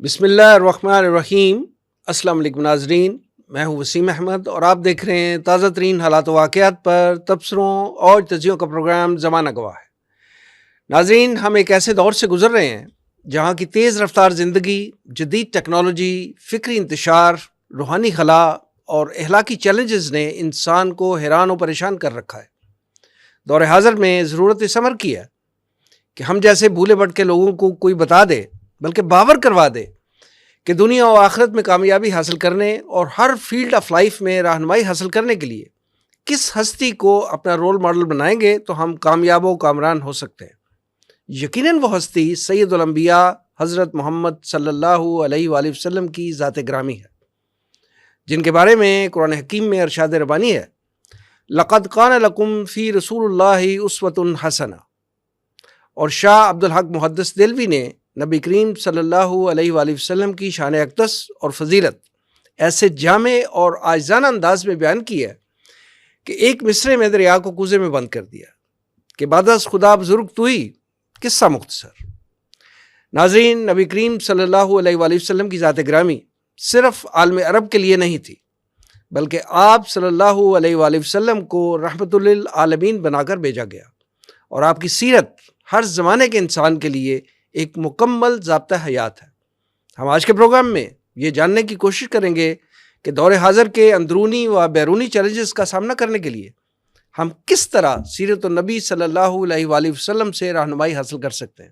بسم اللہ الرحمن الرحیم۔ السلام علیکم ناظرین، میں ہوں وسیم احمد اور آپ دیکھ رہے ہیں تازہ ترین حالات و واقعات پر تبصروں اور تجزیوں کا پروگرام زمانہ گواہ ہے۔ ناظرین، ہم ایک ایسے دور سے گزر رہے ہیں جہاں کی تیز رفتار زندگی، جدید ٹیکنالوجی، فکری انتشار، روحانی خلا اور اخلاقی چیلنجز نے انسان کو حیران و پریشان کر رکھا ہے۔ دور حاضر میں ضرورت اس امر کی ہے کہ ہم جیسے بھولے بھٹکے لوگوں کو کوئی بتا دے، بلکہ باور کروا دے کہ دنیا و آخرت میں کامیابی حاصل کرنے اور ہر فیلڈ آف لائف میں رہنمائی حاصل کرنے کے لیے کس ہستی کو اپنا رول ماڈل بنائیں گے تو ہم کامیاب و کامران ہو سکتے ہیں۔ یقیناً وہ ہستی سید الانبیاء حضرت محمد صلی اللہ علیہ وآلہ وسلم کی ذات گرامی ہے، جن کے بارے میں قرآن حکیم میں ارشاد ربانی ہے، لقد کان لکم فی رسول اللہ اسوۃ حسنہ۔ اور شاہ عبدالحق محدث دہلوی نے نبی کریم صلی اللہ علیہ وآلہ وسلم کی شان اقدس اور فضیلت ایسے جامع اور عاجزانہ انداز میں بیان کی ہے کہ ایک مصرے میں دریا کو کوزے میں بند کر دیا کہ بعد از خدا بزرگ تو ہی، قصہ مختصر۔ ناظرین، نبی کریم صلی اللہ علیہ وآلہ وسلم کی ذات گرامی صرف عالم عرب کے لیے نہیں تھی، بلکہ آپ صلی اللہ علیہ وآلہ وسلم کو رحمت للعالمین بنا کر بھیجا گیا، اور آپ کی سیرت ہر زمانے کے انسان کے لیے ایک مکمل ضابطہ حیات ہے۔ ہم آج کے پروگرام میں یہ جاننے کی کوشش کریں گے کہ دور حاضر کے اندرونی و بیرونی چیلنجز کا سامنا کرنے کے لیے ہم کس طرح سیرت النبی صلی اللہ علیہ وآلہ وسلم سے رہنمائی حاصل کر سکتے ہیں۔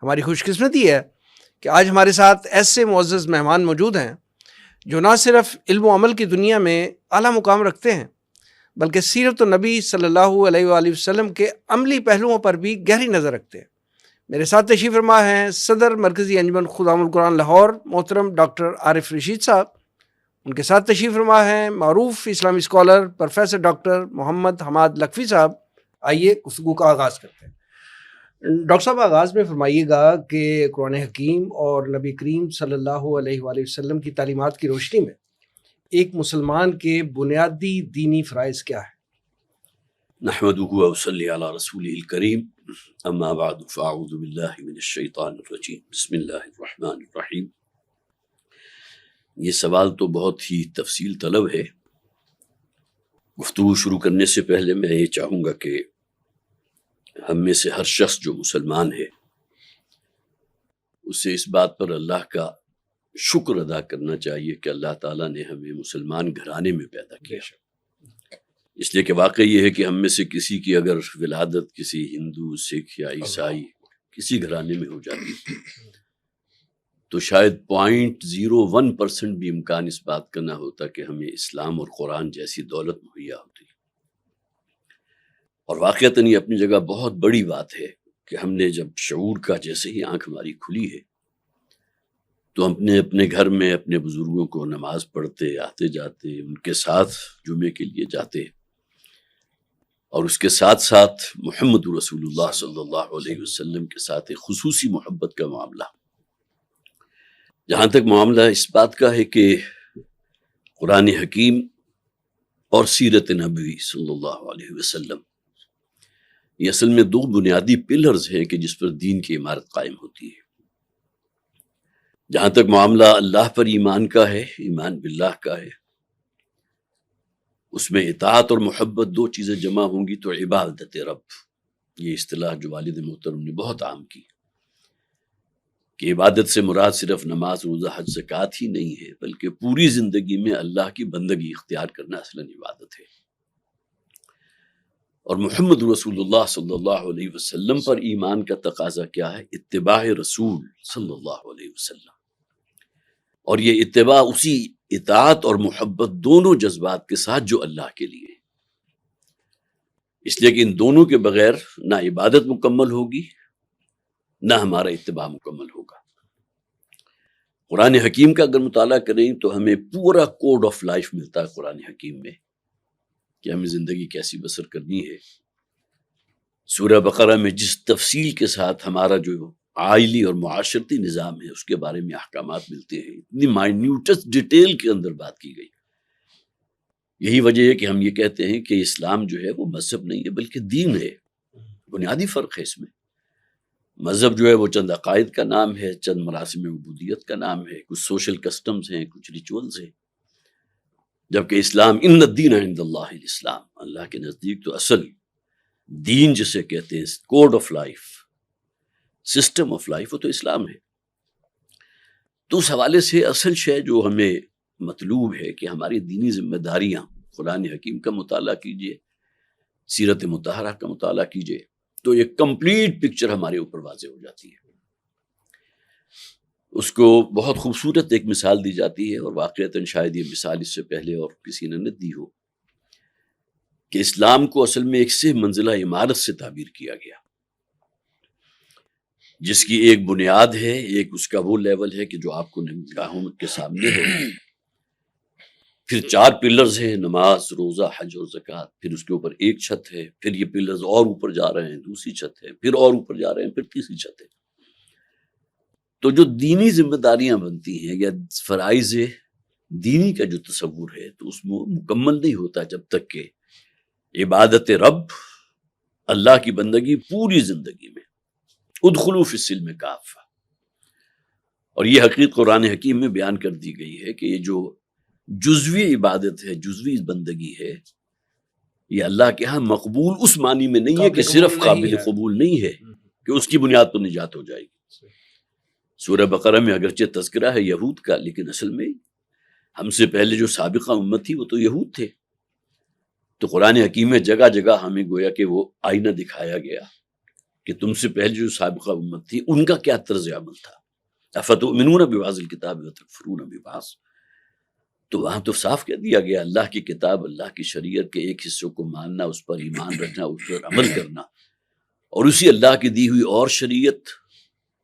ہماری خوش قسمتی ہے کہ آج ہمارے ساتھ ایسے معزز مہمان موجود ہیں جو نہ صرف علم و عمل کی دنیا میں اعلیٰ مقام رکھتے ہیں، بلکہ سیرت النبی صلی اللہ علیہ وآلہ وسلم کے عملی پہلوؤں پر بھی گہری نظر رکھتے ہیں۔ میرے ساتھ تشریف فرما ہیں صدر مرکزی انجمن خدام القرآن لاہور محترم ڈاکٹر عارف رشید صاحب۔ ان کے ساتھ تشریف فرما ہیں معروف اسلامی اسکالر پروفیسر ڈاکٹر محمد حماد لکھوی صاحب۔ آئیے گفتگو کا آغاز کرتے ہیں۔ ڈاکٹر صاحب، آغاز میں فرمائیے گا کہ قرآن حکیم اور نبی کریم صلی اللہ علیہ وآلہ وسلم کی تعلیمات کی روشنی میں ایک مسلمان کے بنیادی دینی فرائض کیا ہے؟ نحمده ونصلي على رسوله الكريم، اما بعد فاعوذ بالله من الشیطان الرجیم، بسم اللہ الرحمن الرحیم۔ یہ سوال تو بہت ہی تفصیل طلب ہے۔ گفتگو شروع کرنے سے پہلے میں یہ چاہوں گا کہ ہم میں سے ہر شخص جو مسلمان ہے اسے اس بات پر اللہ کا شکر ادا کرنا چاہیے کہ اللہ تعالیٰ نے ہمیں مسلمان گھرانے میں پیدا کیا، اس لیے کہ واقع یہ ہے کہ ہم میں سے کسی کی اگر ولادت کسی ہندو، سکھ یا عیسائی کسی گھرانے میں ہو جاتی تو شاید 0.01% بھی امکان اس بات کا نہ ہوتا کہ ہمیں اسلام اور قرآن جیسی دولت مہیا ہوتی۔ اور واقعتاً یہ اپنی جگہ بہت بڑی بات ہے کہ ہم نے جب شعور کا جیسے ہی آنکھ ہماری کھلی ہے تو ہم اپنے گھر میں اپنے بزرگوں کو نماز پڑھتے آتے جاتے، ان کے ساتھ جمعے کے لیے جاتے، اور اس کے ساتھ ساتھ محمد رسول اللہ صلی اللہ علیہ وسلم کے ساتھ ایک خصوصی محبت کا معاملہ۔ جہاں تک معاملہ اس بات کا ہے کہ قرآن حکیم اور سیرت نبوی صلی اللہ علیہ وسلم یہ اصل میں دو بنیادی پلرز ہیں کہ جس پر دین کی عمارت قائم ہوتی ہے۔ جہاں تک معاملہ اللہ پر ایمان کا ہے، ایمان باللہ کا ہے، اس میں اطاعت اور محبت دو چیزیں جمع ہوں گی تو عبادت رب، یہ اصطلاح جو والد محترم نے بہت عام کی کہ عبادت سے مراد صرف نماز، روزہ، حج، زکوٰۃ ہی نہیں ہے، بلکہ پوری زندگی میں اللہ کی بندگی اختیار کرنا اصلاً عبادت ہے۔ اور محمد رسول اللہ صلی اللہ علیہ وسلم پر ایمان کا تقاضا کیا ہے؟ اتباع رسول صلی اللہ علیہ وسلم، اور یہ اتباع اسی اطاعت اور محبت دونوں جذبات کے ساتھ جو اللہ کے لیے ہے، اس لیے کہ ان دونوں کے بغیر نہ عبادت مکمل ہوگی نہ ہمارا اتباع مکمل ہوگا۔ قرآن حکیم کا اگر مطالعہ کریں تو ہمیں پورا کوڈ آف لائف ملتا ہے قرآن حکیم میں کہ ہمیں زندگی کیسی بسر کرنی ہے۔ سورہ بقرہ میں جس تفصیل کے ساتھ ہمارا جو عائلی اور معاشرتی نظام ہے اس کے بارے میں احکامات ملتے ہیں، اتنی مائنیوٹس ڈیٹیل کے اندر بات کی گئی۔ یہی وجہ ہے کہ ہم یہ کہتے ہیں کہ اسلام جو ہے وہ مذہب نہیں ہے بلکہ دین ہے۔ بنیادی فرق ہے اس میں۔ مذہب جو ہے وہ چند عقائد کا نام ہے، چند مراسم عبودیت کا نام ہے، کچھ سوشل کسٹمز ہیں، کچھ ریچولز ہیں، جبکہ اسلام ان الدین عند اللہ الاسلام، اللہ کے نزدیک تو اصل دین جسے کہتے ہیں، code of life, system of life, وہ تو اسلام ہے۔ تو اس حوالے سے اصل شے جو ہمیں مطلوب ہے کہ ہماری دینی ذمہ داریاں، قرآن حکیم کا مطالعہ کیجئے، سیرت مطہرہ کا مطالعہ کیجئے، تو ایک کمپلیٹ پکچر ہمارے اوپر واضح ہو جاتی ہے۔ اس کو بہت خوبصورت ایک مثال دی جاتی ہے، اور واقعتاً شاید یہ مثال اس سے پہلے اور کسی نے نہ دی ہو، کہ اسلام کو اصل میں ایک سے منزلہ عمارت سے تعبیر کیا گیا، جس کی ایک بنیاد ہے، ایک اس کا وہ لیول ہے کہ جو آپ کو نگاہوں کے سامنے ہے، پھر 4 پلرز ہیں، نماز، روزہ، حج اور زکوٰۃ، پھر اس کے اوپر ایک چھت ہے، پھر یہ پلرز اور اوپر جا رہے ہیں، دوسری چھت ہے، پھر اور اوپر جا رہے ہیں، پھر تیسری چھت ہے۔ تو جو دینی ذمہ داریاں بنتی ہیں یا فرائض دینی کا جو تصور ہے، تو اس میں مکمل نہیں ہوتا جب تک کہ عبادت رب، اللہ کی بندگی پوری زندگی میں، ادخلوا فی السلم کافہ، اور یہ حقیقت قرآن حکیم میں بیان کر دی گئی ہے کہ یہ جو جزوی عبادت ہے، جزوی بندگی ہے، یہ اللہ کے ہاں مقبول اس معنی میں نہیں ہے کہ صرف قابل قبول نہیں ہے کہ اس کی بنیاد پر نجات ہو جائے گی۔ سورہ بقرہ میں اگرچہ تذکرہ ہے یہود کا، لیکن اصل میں ہم سے پہلے جو سابقہ امت تھی وہ تو یہود تھے۔ تو قرآن حکیم میں جگہ جگہ ہمیں گویا کہ وہ آئینہ دکھایا گیا کہ تم سے پہلے جو سابقہ امت تھی ان کا کیا طرز عمل تھا۔ افتؤمنون ببعض الکتاب وتکفرون ببعض، تو وہاں تو صاف کہہ دیا گیا اللہ کی کتاب، اللہ کی شریعت کے ایک حصے کو ماننا، اس پر ایمان رکھنا، اس پر عمل کرنا، اور اسی اللہ کی دی ہوئی اور شریعت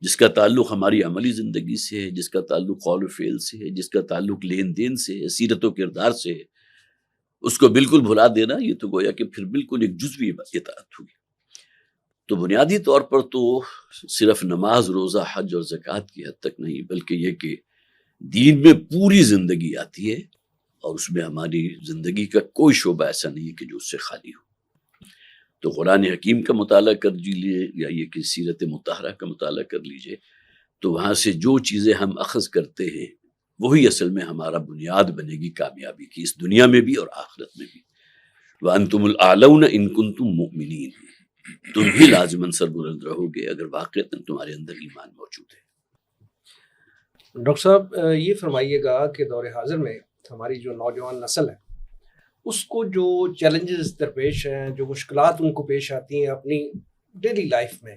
جس کا تعلق ہماری عملی زندگی سے ہے، جس کا تعلق قول و فعل سے ہے، جس کا تعلق لین دین سے ہے، سیرت و کردار سے ہے، اس کو بالکل بھلا دینا، یہ تو گویا کہ پھر بالکل ایک جزوی اطاعت ہوگی۔ تو بنیادی طور پر تو صرف نماز، روزہ، حج اور زکوٰۃ کی حد تک نہیں، بلکہ یہ کہ دین میں پوری زندگی آتی ہے، اور اس میں ہماری زندگی کا کوئی شعبہ ایسا نہیں ہے کہ جو اس سے خالی ہو۔ تو قرآن حکیم کا مطالعہ کر لیجیے یا یہ کہ سیرت مطہرہ کا مطالعہ کر لیجیے، تو وہاں سے جو چیزیں ہم اخذ کرتے ہیں وہی اصل میں ہمارا بنیاد بنے گی کامیابی کی، اس دنیا میں بھی اور آخرت میں بھی۔ وَأَنْتُمُ الْأَعْلَوْنَ إِن كُنتُم مُؤْمِنِينَ، تم ہی لازماً سربلند رہو گے اگر واقعتاً تمہارے اندر ایمان موجود ہے۔ ڈاکٹر صاحب یہ فرمائیے گا کہ دور حاضر میں ہماری جو نوجوان نسل ہے اس کو جو چیلنجز درپیش ہیں، جو مشکلات ان کو پیش آتی ہیں اپنی ڈیلی لائف میں،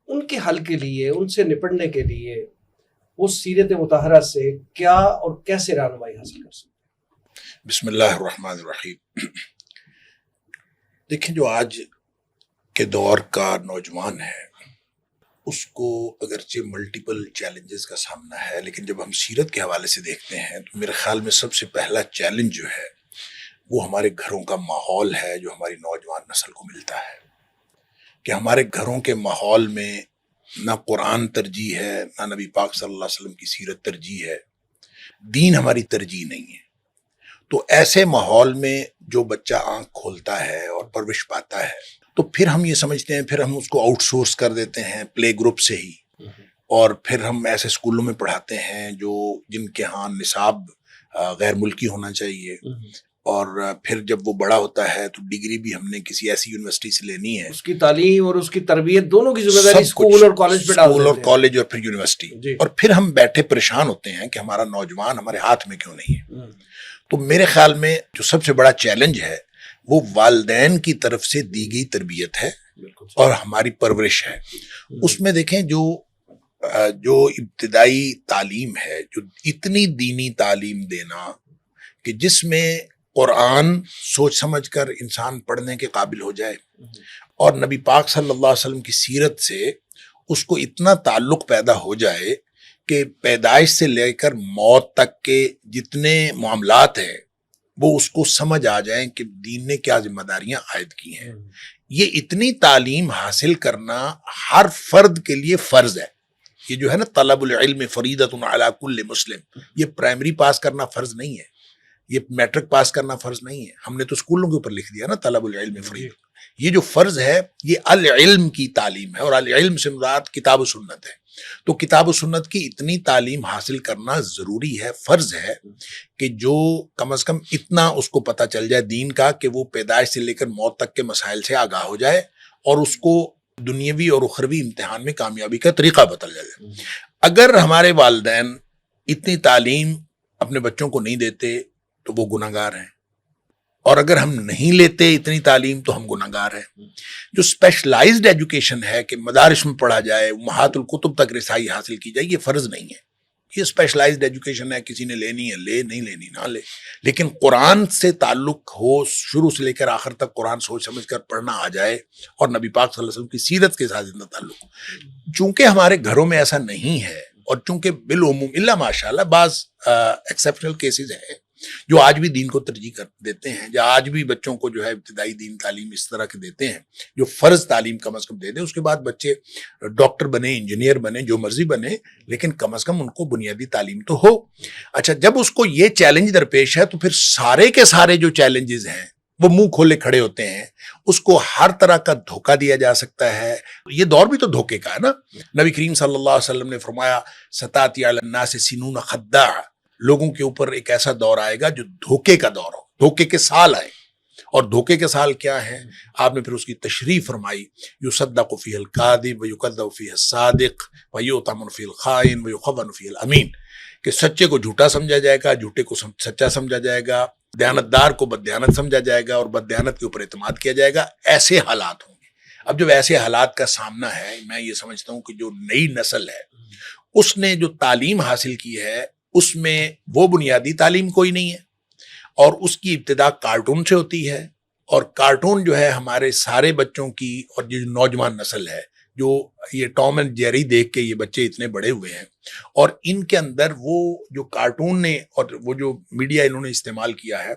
ان کے حل کے لیے، ان سے نپٹنے کے لیے وہ سیرت مطہرہ سے کیا اور کیسے رہنمائی حاصل کر سکتے ہیں؟ بسم اللہ الرحمن الرحیم۔ دیکھیں جو آج کے دور کا نوجوان ہے اس کو اگرچہ ملٹیپل چیلنجز کا سامنا ہے، لیکن جب ہم سیرت کے حوالے سے دیکھتے ہیں تو میرے خیال میں سب سے پہلا چیلنج جو ہے وہ ہمارے گھروں کا ماحول ہے، جو ہماری نوجوان نسل کو ملتا ہے، کہ ہمارے گھروں کے ماحول میں نہ قرآن ترجیح ہے، نہ نبی پاک صلی اللہ علیہ وسلم کی سیرت ترجیح ہے، دین ہماری ترجیح نہیں ہے۔ تو ایسے ماحول میں جو بچہ آنکھ کھولتا ہے اور پرورش پاتا ہے تو پھر ہم یہ سمجھتے ہیں، پھر ہم اس کو آؤٹ سورس کر دیتے ہیں پلے گروپ سے ہی، اور پھر ہم ایسے اسکولوں میں پڑھاتے ہیں جن کے ہاں نصاب غیر ملکی ہونا چاہیے، اور پھر جب وہ بڑا ہوتا ہے تو ڈگری بھی ہم نے کسی ایسی یونیورسٹی سے لینی ہے، اس کی تعلیم اور اس کی تربیت دونوں کی ذمہ داری اسکول اور کالج پہ ڈال دیتے ہیں، اسکول اور کالج اور پھر یونیورسٹی، اور پھر ہم بیٹھے پریشان ہوتے ہیں کہ ہمارا نوجوان ہمارے ہاتھ میں کیوں نہیں ہے۔ تو میرے خیال میں جو سب سے بڑا چیلنج ہے وہ والدین کی طرف سے دی گئی تربیت ہے اور ہماری پرورش ہے۔ اس میں دیکھیں جو ابتدائی تعلیم ہے، جو اتنی دینی تعلیم دینا کہ جس میں قرآن سوچ سمجھ کر انسان پڑھنے کے قابل ہو جائے، اور نبی پاک صلی اللہ علیہ وسلم کی سیرت سے اس کو اتنا تعلق پیدا ہو جائے کہ پیدائش سے لے کر موت تک کے جتنے معاملات ہیں وہ اس کو سمجھ آ جائیں کہ دین نے کیا ذمہ داریاں عائد کی ہیں۔ یہ اتنی تعلیم حاصل کرنا ہر فرد کے لیے فرض ہے۔ یہ جو ہے نا طلب العلم فریضۃ علی کل مسلم، یہ پرائمری پاس کرنا فرض نہیں ہے، یہ میٹرک پاس کرنا فرض نہیں ہے، ہم نے تو اسکولوں کے اوپر لکھ دیا نا طلب العلم فریضۃ۔ یہ جو فرض ہے یہ العلم کی تعلیم ہے، اور العلم سے مراد کتاب و سنت ہے. تو کتاب و سنت کی اتنی تعلیم حاصل کرنا ضروری ہے، فرض ہے کہ جو کم از کم اتنا اس کو پتہ چل جائے دین کا کہ وہ پیدائش سے لے کر موت تک کے مسائل سے آگاہ ہو جائے اور اس کو دنیاوی اور اخروی امتحان میں کامیابی کا طریقہ بتل جائے. اگر ہمارے والدین اتنی تعلیم اپنے بچوں کو نہیں دیتے تو وہ گناہگار ہیں، اور اگر ہم نہیں لیتے اتنی تعلیم تو ہم گناہگار ہیں. جو اسپیشلائزڈ ایجوکیشن ہے کہ مدارس میں پڑھا جائے، امہات الکتب تک رسائی حاصل کی جائے، یہ فرض نہیں ہے. یہ اسپیشلائزڈ ایجوکیشن ہے، کسی نے لینی ہے لے، نہیں لینی نہ لے، لیکن قرآن سے تعلق ہو، شروع سے لے کر آخر تک قرآن سوچ سمجھ کر پڑھنا آ جائے، اور نبی پاک صلی اللہ علیہ وسلم کی سیرت کے ساتھ زندہ تعلق ہو. چونکہ ہمارے گھروں میں ایسا نہیں ہے، اور چونکہ بالعموم اللہ ماشاءاللہ بعض ایکسیپشنل کیسز ہیں جو آج بھی دین کو ترجیح کر دیتے ہیں، یا آج بھی بچوں کو جو ہے ابتدائی دین تعلیم اس طرح کے دیتے ہیں جو فرض تعلیم کم از کم دے دیں. اس کے بعد بچے ڈاکٹر بنے، انجینئر بنے، جو مرضی بنے، لیکن کم از کم ان کو بنیادی تعلیم تو ہو. اچھا، جب اس کو یہ چیلنج درپیش ہے تو پھر سارے کے سارے جو چیلنجز ہیں وہ منہ کھولے کھڑے ہوتے ہیں. اس کو ہر طرح کا دھوکہ دیا جا سکتا ہے. یہ دور بھی تو دھوکے کا ہے نا. نبی کریم صلی اللہ علیہ وسلم نے فرمایا ستاتی علی الناس سنون خداع، لوگوں کے اوپر ایک ایسا دور آئے گا جو دھوکے کا دور ہو، دھوکے کے سال آئے. اور دھوکے کے سال کیا ہے؟ آپ نے پھر اس کی تشریح فرمائی، یصدق فیہ الکاذب ویکذب فیہ الصادق ویؤتمن فیہ الخائن ویخون فیہ الامین، کہ سچے کو جھوٹا سمجھا جائے گا، جھوٹے کو سچا سمجھا جائے گا، دیانتدار کو بددیانت سمجھا جائے گا، اور بددیانت کے اوپر اعتماد کیا جائے گا. ایسے حالات ہوں گے. اب جب ایسے حالات کا سامنا ہے، میں یہ سمجھتا ہوں کہ جو نئی نسل ہے اس نے جو تعلیم حاصل کی ہے اس میں وہ بنیادی تعلیم کوئی نہیں ہے، اور اس کی ابتدا کارٹون سے ہوتی ہے. اور کارٹون جو ہے ہمارے سارے بچوں کی، اور جو نوجوان نسل ہے جو یہ ٹام اینڈ جیری دیکھ کے یہ بچے اتنے بڑے ہوئے ہیں، اور ان کے اندر وہ جو کارٹون نے اور وہ جو میڈیا انہوں نے استعمال کیا ہے،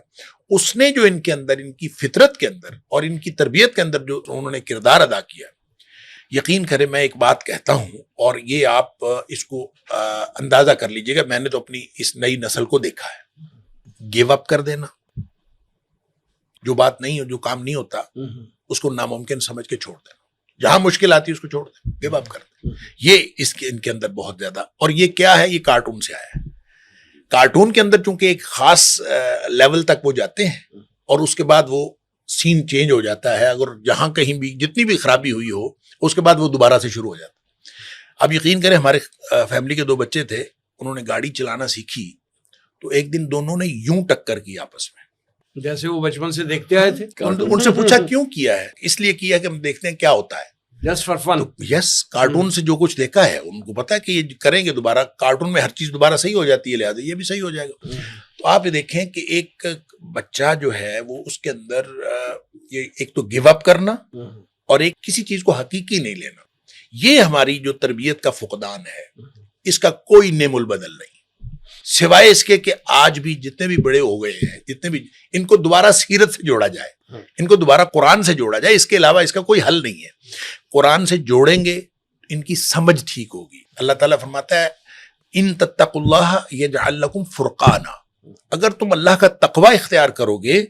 اس نے جو ان کے اندر، ان کی فطرت کے اندر اور ان کی تربیت کے اندر جو انہوں نے کردار ادا کیا، یقین کریں میں ایک بات کہتا ہوں، اور یہ آپ اس کو اندازہ کر لیجئے گا، میں نے تو اپنی اس نئی نسل کو دیکھا ہے. گیو اپ کر دینا، جو بات نہیں ہو، جو کام نہیں ہوتا اس کو ناممکن سمجھ کے چھوڑ دینا، جہاں مشکل آتی ہے اس کو چھوڑ دیں، گیو اپ کر دیں. یہ ان کے اندر بہت زیادہ، اور یہ کیا ہے؟ یہ کارٹون سے آیا ہے. کارٹون کے اندر چونکہ ایک خاص لیول تک وہ جاتے ہیں، اور اس کے بعد وہ سین چینج ہو جاتا ہے. اگر جہاں کہیں بھی جتنی بھی خرابی ہوئی ہو اس کے بعد وہ دوبارہ سے شروع ہو جاتا. اب یقین کریں ہمارے فیملی کے 2 بچے تھے، انہوں نے گاڑی چلانا سیکھی تو ایک دن دونوں نے یوں ٹکر کی آپس میں، جیسے وہ بچپن سے دیکھتے آئے تھے. ان سے پوچھا کیوں کیا ہے؟ اس لیے کیا کہ ہم دیکھتے ہیں کیا ہوتا ہے. Just for fun. Yes, cartoon سے جو کچھ دیکھا ہے ان کو پتا ہے کہ یہ کریں گے دوبارہ، کارٹون میں ہر چیز دوبارہ صحیح ہو جاتی ہے، لہٰذا یہ بھی صحیح ہو جائے گا. تو آپ یہ دیکھیں کہ ایک بچہ جو ہے وہ اس کے اندر یہ ایک تو گیو اپ کرنا، اور ایک کسی چیز کو حقیقی نہیں لینا. یہ ہماری جو تربیت کا فقدان ہے، اس کا کوئی نعم البدل نہیں، سوائے اس کے کہ آج بھی جتنے بھی بڑے ہو گئے ہیں، جتنے بھی، ان کو دوبارہ سیرت سے جوڑا جائے، ان کو دوبارہ قرآن سے جوڑا جائے. اس کے علاوہ اس کا کوئی حل نہیں ہے. قرآن سے جوڑیں گے ان کی سمجھ ٹھیک ہوگی. اللہ تعالیٰ فرماتا ہے ان تتقوا اللہ یجعل لکم فرقانا، اگر تم اللہ کا تقوی اختیار کرو گے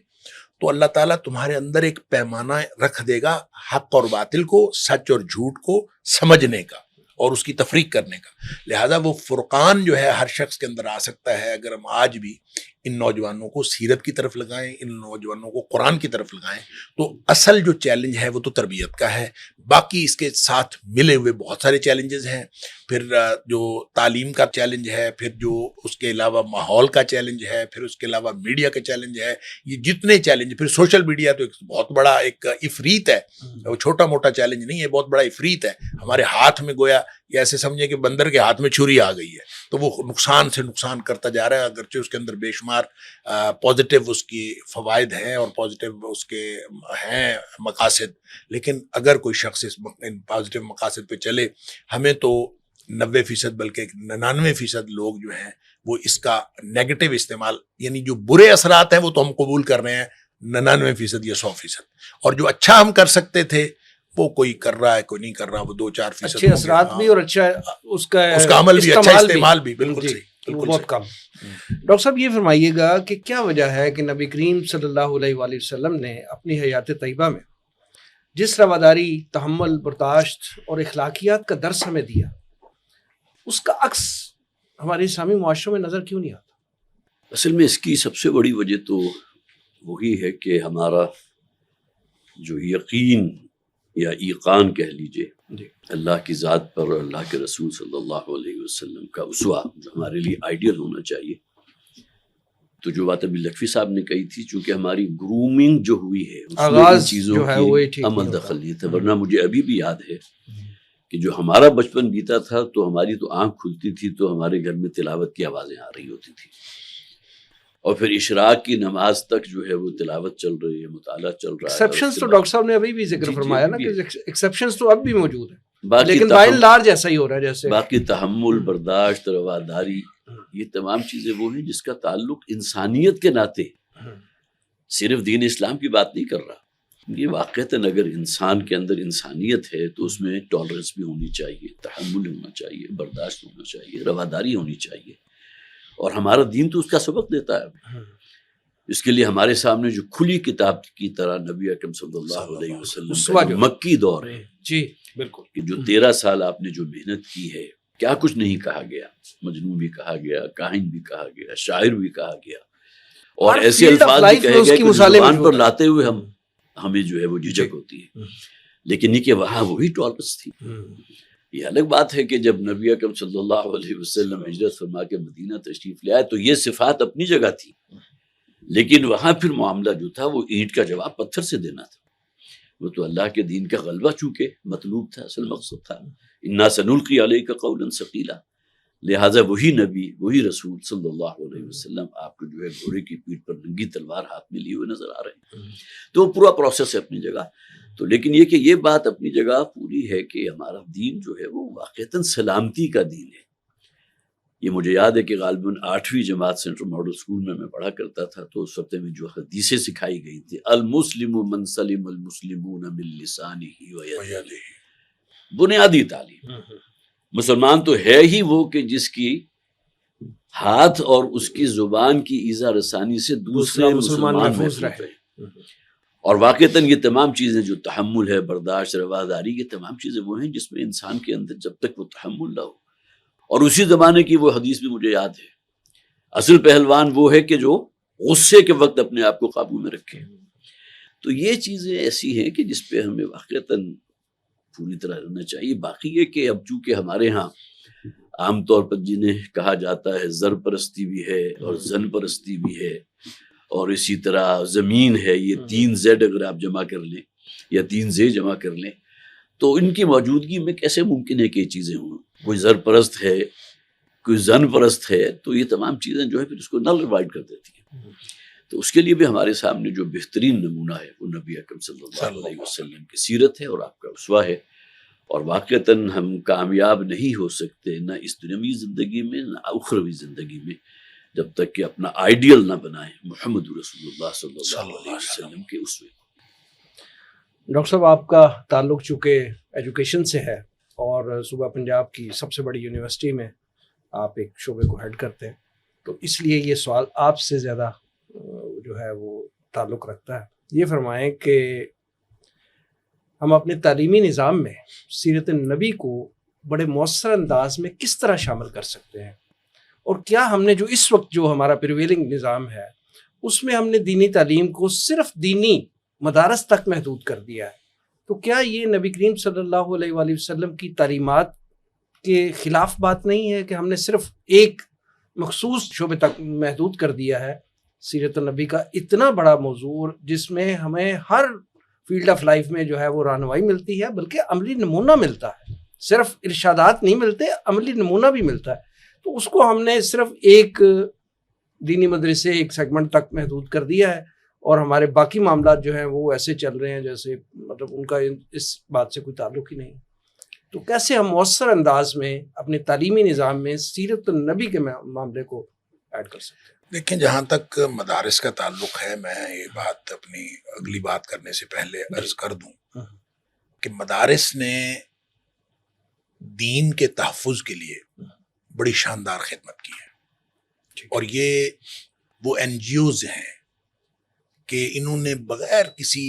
تو اللہ تعالیٰ تمہارے اندر ایک پیمانہ رکھ دے گا حق اور باطل کو، سچ اور جھوٹ کو سمجھنے کا اور اس کی تفریق کرنے کا. لہذا وہ فرقان جو ہے ہر شخص کے اندر آ سکتا ہے اگر ہم آج بھی ان نوجوانوں کو سیرت کی طرف لگائیں، ان نوجوانوں کو قرآن کی طرف لگائیں. تو اصل جو چیلنج ہے وہ تو تربیت کا ہے، باقی اس کے ساتھ ملے ہوئے بہت سارے چیلنجز ہیں. پھر جو تعلیم کا چیلنج ہے، پھر جو اس کے علاوہ ماحول کا چیلنج ہے، پھر اس کے علاوہ میڈیا کا چیلنج ہے. یہ جتنے چیلنج، پھر سوشل میڈیا تو ایک بہت بڑا ایک افریت ہے، وہ چھوٹا موٹا چیلنج نہیں ہے، بہت بڑا افریت ہے ہمارے ہاتھ میں. گویا یہ ایسے سمجھیں کہ بندر کے ہاتھ میں چھری آ گئی ہے، تو وہ نقصان سے نقصان کرتا جا رہا ہے. اگرچہ اس کے اندر بے شمار پازیٹیو اس کی فوائد ہیں اور پازیٹیو اس کے ہیں مقاصد، لیکن اگر کوئی شخص اس پازیٹیو مقاصد پہ چلے، ہمیں تو 90% بلکہ 99% لوگ جو ہیں وہ اس کا نیگیٹو استعمال، یعنی جو برے اثرات ہیں وہ تو ہم قبول کر رہے ہیں 99% یا 100%، اور جو اچھا ہم کر سکتے تھے وہ کوئی کر رہا ہے، کوئی نہیں کر رہا. وہ 2-4% اچھے اثرات بھی اور اچھا اس کا عمل بھی، اچھا استعمال بھی. بالکل صحیح، بہت کم. ڈاکٹر صاحب یہ فرمائیے گا کہ کیا وجہ ہے کہ نبی کریم صلی اللہ علیہ وآلہ وسلم نے اپنی حیات طیبہ میں جس رواداری، تحمل، برداشت اور اخلاقیات کا درس ہمیں دیا، اس کا عکس ہمارے اسلامی معاشروں میں نظر کیوں نہیں آتا؟ اصل میں اس کی سب سے بڑی وجہ تو وہی ہے کہ ہمارا جو یقین یا ایقان کہہ لیجئے اللہ کی ذات پر اور اللہ کے رسول صلی اللہ علیہ وسلم کا اسوہ جو ہمارے لیے آئیڈیل ہونا چاہیے، تو جو بات ابھی لکھوی صاحب نے کہی تھی، چونکہ ہماری گرومنگ جو ہوئی ہے اس میں ان چیزوں کی عمل دخل نہیں تھا، ورنہ مجھے ابھی بھی یاد ہے کہ جو ہمارا بچپن بیتا تھا تو ہماری تو آنکھ کھلتی تھی تو ہمارے گھر میں تلاوت کی آوازیں آ رہی ہوتی تھی، اور پھر اشراق کی نماز تک جو ہے وہ تلاوت چل رہی ہے، مطالعہ چل رہا ہے۔ ایکسیپشنز تو ڈاکٹر صاحب نے ابھی بھی ذکر فرمایا نا کہ ایکسیپشنز تو اب بھی موجود ہیں، لیکن بائی اینڈ لارج ایسا ہی ہو رہا ہے جیسے باقی تحمل، برداشت، رواداری، یہ تمام چیزیں وہ ہیں جس کا تعلق انسانیت کے ناطے، صرف دین اسلام کی بات نہیں کر رہا، یہ واقعتاً اگر انسان کے اندر انسانیت ہے تو اس میں ٹالرنس بھی ہونی چاہیے، تحمل ہونا چاہیے، برداشت ہونا چاہیے، رواداری ہونی چاہیے، اور ہمارا دین تو اس کا سبق دیتا ہے۔ اس کے لیے ہمارے سامنے جو کھلی کتاب کی طرح نبی اکرم صلی اللہ علیہ وسلم کا جو مکی دور ہے، جی بالکل، کہ جو 13 سال آپ نے جو محنت کی ہے، کیا کچھ نہیں کہا گیا، مجنون بھی کہا گیا، کاہن بھی کہا گیا، شاعر بھی کہا گیا، اور ایسے الفاظ بھی کہے گئے کہ زبان پر لاتے ہوئے ہمیں جو ہے وہ جھجک ہوتی ہے، لیکن یہ کہ وہاں وہی ٹالرنس تھی۔ یہ الگ بات ہے کہ جب نبی اکرم صلی اللہ علیہ وسلم ہجرت فرما کے مدینہ تشریف لے آئے تو یہ صفات اپنی جگہ تھی، لیکن وہاں پھر معاملہ جو تھا وہ اینٹ کا جواب پتھر سے دینا تھا، وہ تو اللہ کے دین کا غلبہ چونکہ مطلوب تھا، اصل مقصد تھا، انا سنلقی علیک قولا ثقیلا، لہٰذا وہی نبی، وہی رسول صلی اللہ علیہ وسلم آپ کو جو ہے گھوڑے کی پیٹھ پر ننگی تلوار ہاتھ میں لیے ہوئے نظر آ رہے ہیں، تو وہ پورا پروسیس ہے اپنی جگہ۔ تو لیکن یہ کہ یہ بات اپنی جگہ پوری ہے کہ ہمارا دین جو ہے وہ واقعتاً سلامتی کا دین ہے۔ یہ مجھے یاد ہے کہ غالباً 8ویں جماعت سینٹرل ماڈل اسکول میں پڑھا کرتا تھا، تو اس وقت میں جو حدیثیں سکھائی گئی تھی، المسلم من سلم المسلمون من لسانہ ویدہ، بنیادی تعلیم۔ مسلمان تو ہے ہی وہ کہ جس کی ہاتھ اور اس کی زبان کی ایذا رسانی سے دوسرے مسلمان محفوظ رہے، اور واقعتاً یہ تمام چیزیں جو تحمل ہے، برداشت، رواداری، یہ تمام چیزیں وہ ہیں جس میں انسان کے اندر جب تک وہ تحمل نہ ہو، اور اسی زمانے کی وہ حدیث بھی مجھے یاد ہے، اصل پہلوان وہ ہے کہ جو غصے کے وقت اپنے آپ کو قابو میں رکھے۔ تو یہ چیزیں ایسی ہیں کہ جس پہ ہمیں واقعتاً پوری طرح رہنا چاہیے۔ باقی یہ کہ اب چونکہ ہمارے ہاں عام طور پر جنہیں کہا جاتا ہے زر پرستی بھی ہے اور زن پرستی بھی ہے، اور اسی طرح زمین ہے، یہ 3 زیڈ اگر آپ جمع کر لیں یا 3 زے جمع کر لیں تو ان کی موجودگی میں کیسے ممکن ہے کہ یہ چیزیں ہوں؟ کوئی زر پرست ہے، کوئی زن پرست ہے، تو یہ تمام چیزیں جو ہے پھر اس کو نل ڈیوائڈ کر دیتی ہیں۔ تو اس کے لیے بھی ہمارے سامنے جو بہترین نمونہ ہے وہ نبی اکرم صلی اللہ علیہ وسلم کی سیرت ہے اور آپ کا اسوہ ہے، اور واقعتاً ہم کامیاب نہیں ہو سکتے نہ اس دنیاوی زندگی میں نہ اخروی زندگی میں جب تک کہ اپنا آئیڈیل نہ بنائیں محمد رسول اللہ صلی اللہ علیہ وسلم کے اسوے۔ ڈاکٹر صاحب، آپ کا تعلق چونکہ ایجوکیشن سے ہے اور صوبہ پنجاب کی سب سے بڑی یونیورسٹی میں آپ ایک شعبے کو ہیڈ کرتے ہیں، تو اس لیے یہ سوال آپ سے زیادہ جو ہے وہ تعلق رکھتا ہے۔ یہ فرمائیں کہ ہم اپنے تعلیمی نظام میں سیرت نبی کو بڑے مؤثر انداز میں کس طرح شامل کر سکتے ہیں، اور کیا ہم نے جو اس وقت جو ہمارا پریویلنگ نظام ہے اس میں ہم نے دینی تعلیم کو صرف دینی مدارس تک محدود کر دیا ہے، تو کیا یہ نبی کریم صلی اللہ علیہ وآلہ وسلم کی تعلیمات کے خلاف بات نہیں ہے کہ ہم نے صرف ایک مخصوص شعبے تک محدود کر دیا ہے؟ سیرت النبی کا اتنا بڑا موضوع جس میں ہمیں ہر فیلڈ آف لائف میں جو ہے وہ رہنمائی ملتی ہے، بلکہ عملی نمونہ ملتا ہے، صرف ارشادات نہیں ملتے، عملی نمونہ بھی ملتا ہے، تو اس کو ہم نے صرف ایک دینی مدرسے ایک سیگمنٹ تک محدود کر دیا ہے، اور ہمارے باقی معاملات جو ہیں وہ ایسے چل رہے ہیں جیسے مطلب ان کا اس بات سے کوئی تعلق ہی نہیں۔ تو کیسے ہم مؤثر انداز میں اپنے تعلیمی نظام میں سیرت النبی کے معاملے کو ایڈ کر سکتے ہیں؟ دیکھیں، جہاں تک مدارس کا تعلق ہے، میں یہ بات اپنی اگلی بات کرنے سے پہلے عرض کر دوں کہ مدارس نے دین کے تحفظ کے لیے بڑی شاندار خدمت کی ہے، اور یہ وہ این جی اوز ہیں کہ انہوں نے بغیر کسی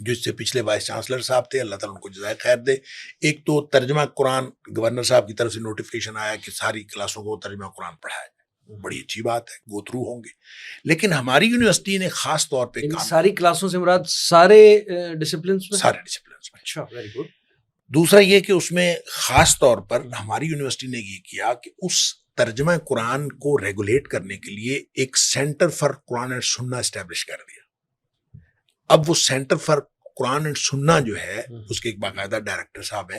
جو اس سے پچھلے وائس چانسلر صاحب تھے, اللہ تعالیٰ ان کو جزائے خیر دے. ایک تو ترجمہ قرآن گورنر صاحب کی طرف سے نوٹیفیکیشن آیا کہ ساری کلاسوں کو ترجمہ قرآن پڑھایا جائے, بڑی اچھی بات ہے, گو تھرو ہوں گے. لیکن ہماری یونیورسٹی نے خاص طور پہ ساری کلاسوں سے مراد سارے ڈسپلنس میں, سارے ڈسپلنس میں. اچھا, ویری گڈ. دوسرا یہ کہ اس میں خاص طور پر ہماری یونیورسٹی نے یہ کیا کہ اس ترجمہ قرآن کو ریگولیٹ کرنے کے لیے ایک سینٹر فار قرآن اینڈ سنہ اسٹیبلش کر دیا. اب وہ سینٹر فار قرآن اینڈ سنہ جو ہے اس کے ایک باقاعدہ ڈائریکٹر صاحب ہے,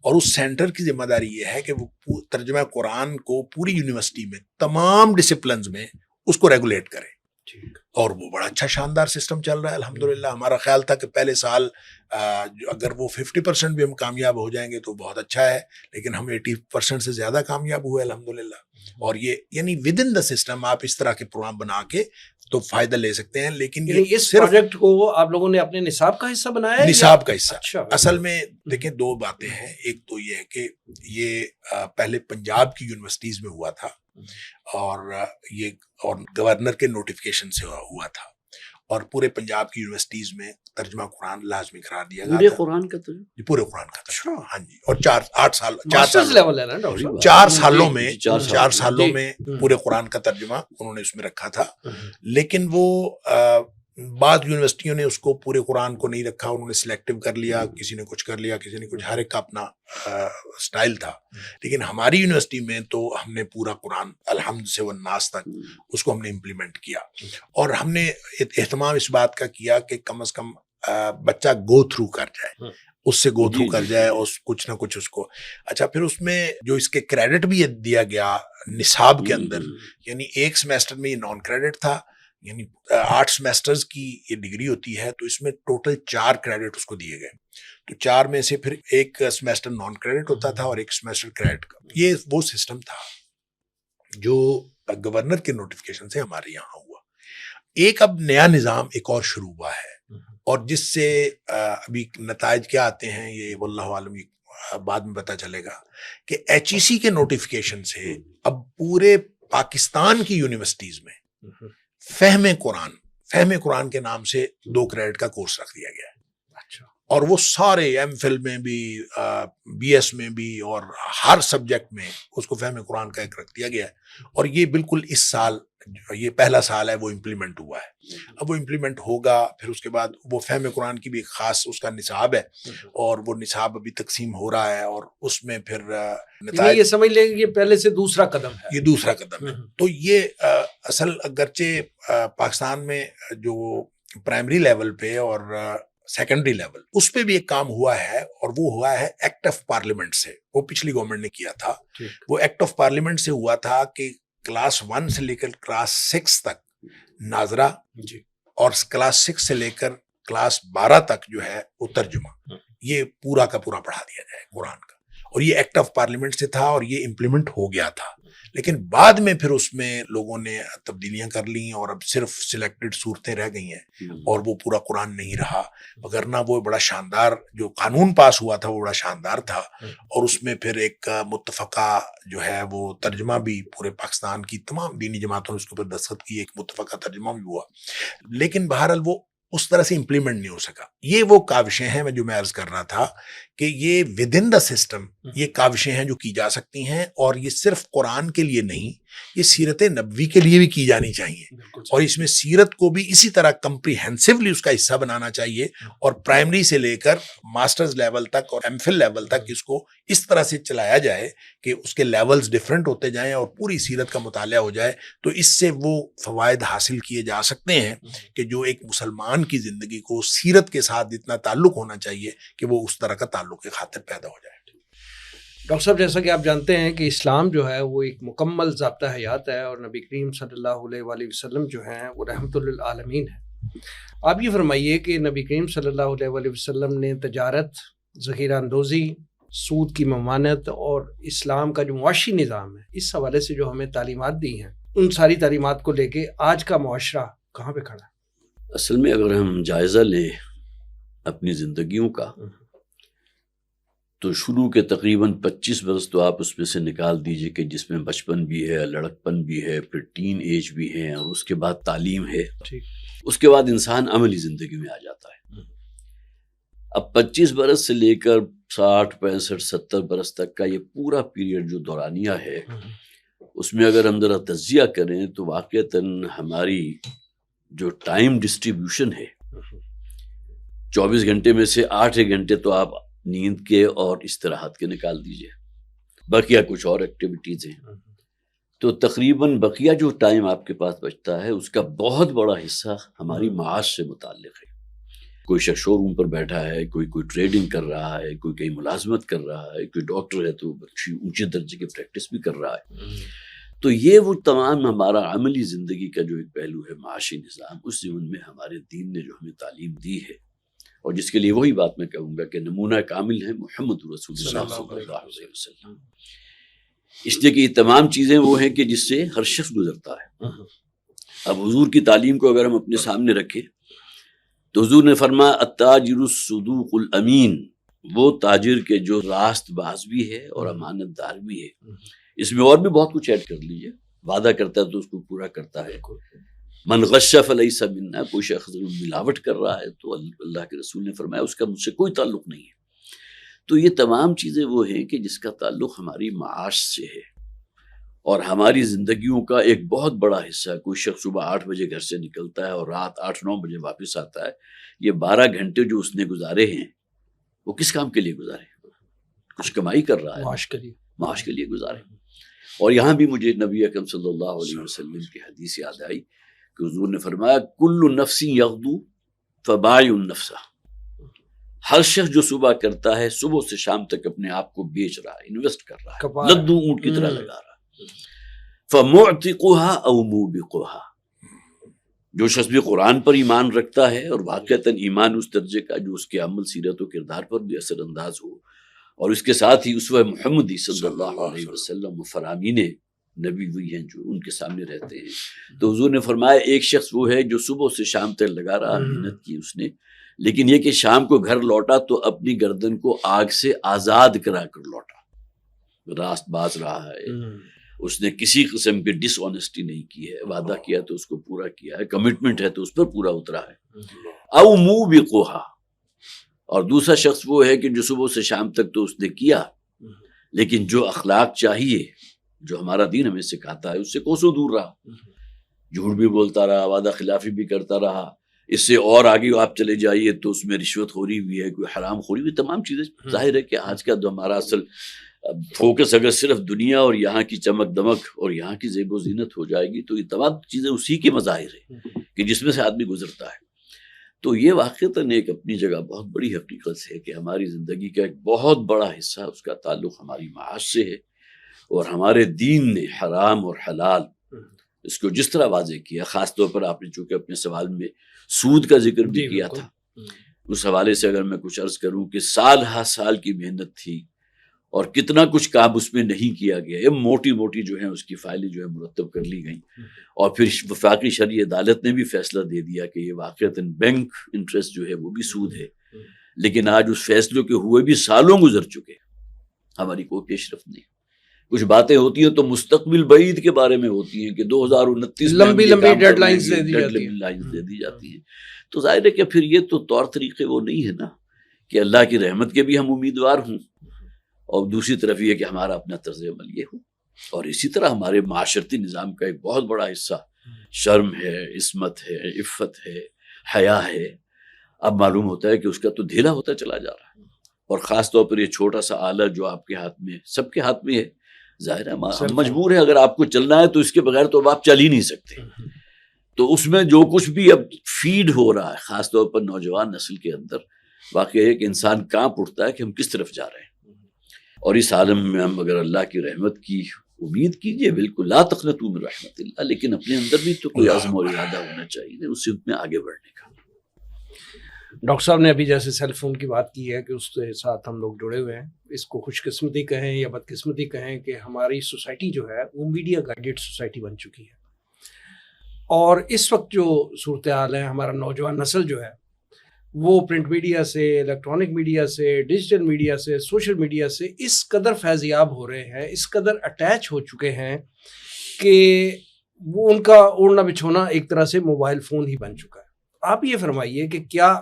اور اس سینٹر کی ذمہ داری یہ ہے کہ وہ ترجمہ قرآن کو پوری یونیورسٹی میں تمام ڈسپلنز میں اس کو ریگولیٹ کرے. اور وہ بڑا اچھا شاندار سسٹم چل رہا ہے الحمدللہ. ہمارا خیال تھا کہ پہلے سال اگر وہ 50% بھی ہم کامیاب ہو جائیں گے تو بہت اچھا ہے, لیکن ہم 80% سے زیادہ کامیاب ہوئے الحمدللہ. اور یہ یعنی ود ان دا سسٹم آپ اس طرح کے پروگرام بنا کے تو فائدہ لے سکتے ہیں. لیکن یہ اس پروجیکٹ کو آپ لوگوں نے اپنے نصاب کا حصہ بنایا ہے؟ نصاب کا حصہ. اچھا, اصل میں دیکھیں دو باتیں ہیں. ایک تو یہ ہے کہ یہ پہلے پنجاب کی یونیورسٹیز میں ہوا تھا, اور یہ اور گورنر کے نوٹیفیکیشن سے ہوا تھا, اور پورے پنجاب کی یونیورسٹیز میں ترجمہ قرآن لازمی قرار دیا گیا. پورے قرآن کا ترجمہ, پورے قرآن کا ترجمہ, ہاں جی. اور 4 سال لیول ہے نا ڈاکٹر صاحب, 4 سالوں میں 4 سالوں میں پورے قرآن کا ترجمہ انہوں نے اس میں رکھا تھا. لیکن وہ بعض یونیورسٹیوں نے اس کو پورے قرآن کو نہیں رکھا, انہوں نے سلیکٹیو کر لیا, کسی نے کچھ کر لیا, کسی نے کچھ, ہر ایک کا اپنا سٹائل تھا. لیکن ہماری یونیورسٹی میں تو ہم نے پورا قرآن الحمد سے والناس تک اس کو ہم نے امپلیمنٹ کیا, اور ہم نے اہتمام اس بات کا کیا کہ کم از کم بچہ گو تھرو کر جائے, اس سے گو تھرو کر جائے, اور کچھ نہ کچھ اس کو. اچھا, پھر اس میں جو اس کے کریڈٹ بھی دیا گیا نصاب کے اندر, یعنی ایک سیمیسٹر میں یہ نان کریڈٹ تھا, یعنی 8 سیمیسٹرز کی یہ ڈگری ہوتی ہے, تو اس میں ٹوٹل 4 کریڈٹ اس کو دیے گئے. تو 4 میں سے پھر ایک سیمیسٹر نان کریڈٹ ہوتا تھا اور ایک سیمیسٹر کریڈٹ کا. یہ وہ سسٹم تھا جو گورنر کے نوٹیفیکیشن سے ہمارے یہاں ہوا. ایک اب نیا نظام ایک اور شروع ہوا ہے, اور جس سے ابھی نتائج کیا آتے ہیں یہ واللہ عالم بعد میں پتہ چلے گا, کہ HEC کے نوٹیفیکیشن سے اب پورے پاکستان کی یونیورسٹیز میں فہم قرآن کے نام سے 2 کریڈٹ کا کورس رکھ دیا گیا ہے. اچھا, اور وہ سارے ایم فل میں بھی, BS میں بھی, اور ہر سبجیکٹ میں اس کو فہم قرآن کا ایک رکھ دیا گیا ہے. اور یہ بالکل اس سال, یہ پہلا سال ہے وہ امپلیمنٹ ہوا ہے. اب وہ امپلیمنٹ ہوگا, پھر اس کے بعد وہ فہم قرآن کی بھی ایک خاص اس کا نصاب ہے, اور وہ نصاب ابھی تقسیم ہو رہا ہے, اور اس میں پھر یہ سمجھ لیں کہ یہ پہلے سے دوسرا قدم ہے. یہ دوسرا قدم ہے. تو یہ اصل اگرچہ پاکستان میں جو پرائمری لیول پہ اور سیکنڈری لیول اس پہ بھی ایک کام ہوا ہے, اور وہ ہوا ہے ایکٹ آف پارلیمنٹ سے. وہ پچھلی گورنمنٹ نے کیا تھا. وہ ایکٹ آف پارلیمنٹ سے ہوا تھا کہ کلاس 1 سے لے کر کلاس 6 تک ناظرہ, اور کلاس 6 سے لے کر کلاس 12 تک جو ہے وہ ترجمہ, یہ پورا کا پورا پڑھا دیا جائے قرآن کا. اور یہ ایکٹ آف پارلیمنٹ سے تھا, اور یہ امپلیمنٹ ہو گیا تھا. لیکن بعد میں پھر اس میں لوگوں نے تبدیلیاں کر لیں, اور اب صرف سلیکٹڈ صورتیں رہ گئی ہیں, اور وہ پورا قرآن نہیں رہا. وگرنہ وہ بڑا شاندار جو قانون پاس ہوا تھا وہ بڑا شاندار تھا, اور اس میں پھر ایک متفقہ جو ہے وہ ترجمہ بھی پورے پاکستان کی تمام دینی جماعتوں نے اس کے اوپر دستخط کی, ایک متفقہ ترجمہ بھی ہوا. لیکن بہرحال وہ اس طرح سے امپلیمنٹ نہیں ہو سکا. یہ وہ کاوشیں ہیں جو میں عرض کر رہا تھا کہ یہ ود ان دا سسٹم یہ کاوشیں ہیں جو کی جا سکتی ہیں, اور یہ صرف قرآن کے لیے نہیں, یہ سیرت نبوی کے لیے بھی کی جانی چاہیے. اور اس میں سیرت کو بھی اسی طرح کمپریہنسولی اس کا حصہ بنانا چاہیے, اور پرائمری سے لے کر ماسٹرز لیول تک اور ایم فل لیول تک اس کو اس طرح سے چلایا جائے کہ اس کے لیولز ڈیفرنٹ ہوتے جائیں, اور پوری سیرت کا مطالعہ ہو جائے. تو اس سے وہ فوائد حاصل کیے جا سکتے ہیں کہ جو ایک مسلمان کی زندگی کو سیرت کے ساتھ جتنا تعلق ہونا چاہیے کہ وہ اس طرح کا تعلق کی خاطر پیدا ہو جائے. ڈاکٹر صاحب, جیسا کہ آپ جانتے ہیں کہ اسلام جو ہے وہ ایک مکمل ضابطہ حیات ہے, اور نبی کریم صلی اللہ علیہ وآلہ وسلم جو ہیں وہ رحمت للعالمین ہے. آپ یہ فرمائیے کہ نبی کریم صلی اللہ علیہ وآلہ وسلم نے تجارت, ذخیرہ اندوزی, سود کی ممانعت اور اسلام کا جو معاشی نظام ہے اس حوالے سے جو ہمیں تعلیمات دی ہیں, ان ساری تعلیمات کو لے کے آج کا معاشرہ کہاں پہ کھڑا ہے؟ اصل میں اگر ہم جائزہ لیں اپنی زندگیوں کا, تو شروع کے تقریباً 25 برس تو آپ اس میں سے نکال دیجئے کہ جس میں بچپن بھی ہے, لڑکپن بھی ہے, پھر ٹین ایج بھی ہے, اور اس کے بعد تعلیم ہے. اس کے بعد انسان عملی زندگی میں آ جاتا ہے. اب 25 برس سے لے کر 60 65 70 برس تک کا یہ پورا پیریڈ جو دورانیہ ہے، اس میں اگر ہم ذرا تجزیہ کریں تو واقعتاً ہماری جو ٹائم ڈسٹریبیوشن ہے، 24 گھنٹے میں سے 8 گھنٹے تو آپ نیند کے اور استراحت کے نکال دیجئے، بقیہ کچھ اور ایکٹیویٹیز ہیں، تو تقریباً بقیہ جو ٹائم آپ کے پاس بچتا ہے اس کا بہت بڑا حصہ ہماری معاش سے متعلق ہے۔ کوئی شخص شو روم پر بیٹھا ہے، کوئی ٹریڈنگ کر رہا ہے، کوئی کہیں ملازمت کر رہا ہے، کوئی ڈاکٹر ہے تو اچھی اونچے درجے کی پریکٹس بھی کر رہا ہے۔ تو یہ وہ تمام ہمارا عملی زندگی کا جو ایک پہلو ہے، معاشی نظام، اس ضمن میں ہمارے دین نے جو ہمیں تعلیم دی ہے، اور جس کے لیے وہی بات میں کہوں گا کہ نمونہ کامل ہے محمد رسول اللہ صلی اللہ علیہ وسلم، اس لیے کہ یہ تمام چیزیں وہ ہیں کہ جس سے ہر شخص گزرتا ہے۔ اب حضور کی تعلیم کو اگر ہم اپنے سامنے رکھیں تو حضور نے فرمایا التاجر الصدوق الامین، وہ تاجر کے جو راست باز بھی ہے اور امانت دار بھی ہے۔ اس میں اور بھی بہت کچھ ایڈ کر لیجیے، وعدہ کرتا ہے تو اس کو پورا کرتا ہے۔ من غش فلیس منا، کوئی شخص ملاوٹ کر رہا ہے تو اللہ کے رسول نے فرمایا اس کا مجھ سے کوئی تعلق نہیں ہے۔ تو یہ تمام چیزیں وہ ہیں کہ جس کا تعلق ہماری معاش سے ہے، اور ہماری زندگیوں کا ایک بہت بڑا حصہ، کوئی شخص صبح 8 بجے گھر سے نکلتا ہے اور رات 8-9 بجے واپس آتا ہے، یہ 12 گھنٹے جو اس نے گزارے ہیں وہ کس کام کے لیے گزارے؟ کچھ کمائی کر رہا ہے، معاش کے لیے گزارے۔ اور یہاں بھی مجھے نبی اکرم صلی اللہ علیہ وسلم کی حدیث یاد آئی کہ حضور نے فرمایا کل نفس یغدو فبائع النفس، ہر شخص جو صبح کرتا ہے صبح سے شام تک اپنے آپ کو بیچ رہا ہے، انویسٹ کر رہا ہے، لدو اونٹ کی طرح لگا رہا ہے۔ فَمُعْتِقُهَا أَوْ مُوبِقُهَا، جو شخص بھی قرآن پر ایمان رکھتا ہے اور واقعتاً ایمان اس درجے کا جو اس کے عمل، سیرت و کردار پر بھی اثر انداز ہو، اور اس کے ساتھ ہی اسوہ محمدی صلی اللہ علیہ وسلم و فرامین نبی وہی ہیں جو ان کے سامنے رہتے ہیں، تو حضور نے فرمایا ایک شخص وہ ہے جو صبح سے شام تک لگا رہا، محنت کی اس نے، لیکن یہ کہ شام کو گھر لوٹا تو اپنی گردن کو آگ سے آزاد کرا کر لوٹا، راست باز رہا ہے، اس نے کسی قسم کی ڈس آنیسٹی نہیں کی ہے، وعدہ کیا تو اس کو پورا کیا ہے، کمٹمنٹ ہے تو اس پر پورا اترا ہے۔ او موبقھا، اور دوسرا شخص وہ ہے کہ جو صبح سے شام تک تو اس نے کیا، لیکن جو اخلاق چاہیے، جو ہمارا دین ہمیں سکھاتا ہے، اس سے کوسوں دور رہا، جھوٹ بھی بولتا رہا، وعدہ خلافی بھی کرتا رہا، اس سے اور آگے آپ چلے جائیے تو اس میں رشوت خوری بھی ہے، کوئی حرام خوری بھی، تمام چیزیں۔ ظاہر ہے کہ آج کا جو ہمارا اصل فوکس اگر صرف دنیا اور یہاں کی چمک دمک اور یہاں کی زیب و زینت ہو جائے گی تو یہ تمام چیزیں اسی کے مظاہر ہیں کہ جس میں سے آدمی گزرتا ہے۔ تو یہ واقعتاً ایک اپنی جگہ بہت بڑی حقیقت ہے کہ ہماری زندگی کا ایک بہت بڑا حصہ اس کا تعلق ہماری معاش سے ہے، اور ہمارے دین نے حرام اور حلال اس کو جس طرح واضح کیا، خاص طور پر آپ نے چونکہ اپنے سوال میں سود کا ذکر بھی کیا تھا، اس حوالے سے اگر میں کچھ عرض کروں کہ سال ہا سال کی محنت تھی اور کتنا کچھ کام اس میں نہیں کیا گیا، یہ موٹی موٹی جو ہیں اس کی فائلیں جو ہے مرتب کر لی گئیں، اور پھر وفاقی شرعی عدالت نے بھی فیصلہ دے دیا کہ یہ واقعتاً بینک انٹرسٹ جو ہے وہ بھی سود ہے، لیکن آج اس فیصلوں کے ہوئے بھی سالوں گزر چکے، ہماری کوئی پیش رفت نہیں۔ کچھ باتیں ہوتی ہیں تو مستقبل بعید کے بارے میں ہوتی ہیں کہ 2029 لمبی ڈیڈ لائنز دے دی جاتی ہیں، تو ظاہر ہے کہ پھر یہ تو طور طریقے وہ نہیں ہے نا کہ اللہ کی رحمت کے بھی ہم امیدوار ہوں، اور دوسری طرف یہ کہ ہمارا اپنا طرز عمل یہ ہو، اور اسی طرح ہمارے معاشرتی نظام کا ایک بہت بڑا حصہ شرم ہے، عصمت ہے، عفت ہے، حیا ہے، اب معلوم ہوتا ہے کہ اس کا تو ڈھیلا ہوتا چلا جا رہا ہے، اور خاص طور پر یہ چھوٹا سا آلہ جو آپ کے ہاتھ میں، سب کے ہاتھ میں ہے، ظاہر ہے ہم مجبور ہے، اگر آپ کو چلنا ہے تو اس کے بغیر تو اب آپ چل ہی نہیں سکتے، تو اس میں جو کچھ بھی اب فیڈ ہو رہا ہے خاص طور پر نوجوان نسل کے اندر، واقعہ ہے کہ انسان کانپ اٹھتا ہے کہ ہم کس طرف جا رہے ہیں، اور اس عالم میں ہم اگر اللہ کی رحمت کی امید کیجئے، بالکل لا تقنطوا من رحمت اللہ، لیکن اپنے اندر بھی تو کوئی عزم اور ارادہ ہونا چاہیے اس سمت میں آگے بڑھنے کا۔ ڈاکٹر صاحب نے ابھی جیسے سیل فون کی بات کی ہے کہ اس کے ساتھ ہم لوگ جڑے ہوئے ہیں، اس کو خوش قسمتی کہیں یا بدقسمتی کہیں کہ ہماری سوسائٹی جو ہے وہ میڈیا گائیڈڈ سوسائٹی بن چکی ہے، اور اس وقت جو صورتحال ہے، ہمارا نوجوان نسل جو ہے وہ پرنٹ میڈیا سے، الیکٹرانک میڈیا سے، ڈیجیٹل میڈیا سے، سوشل میڈیا سے اس قدر فیضیاب ہو رہے ہیں، اس قدر اٹیچ ہو چکے ہیں کہ وہ ان کا اوڑھنا بچھونا ایک طرح سے موبائل فون ہی بن چکا ہے۔ آپ یہ فرمائیے کہ کیا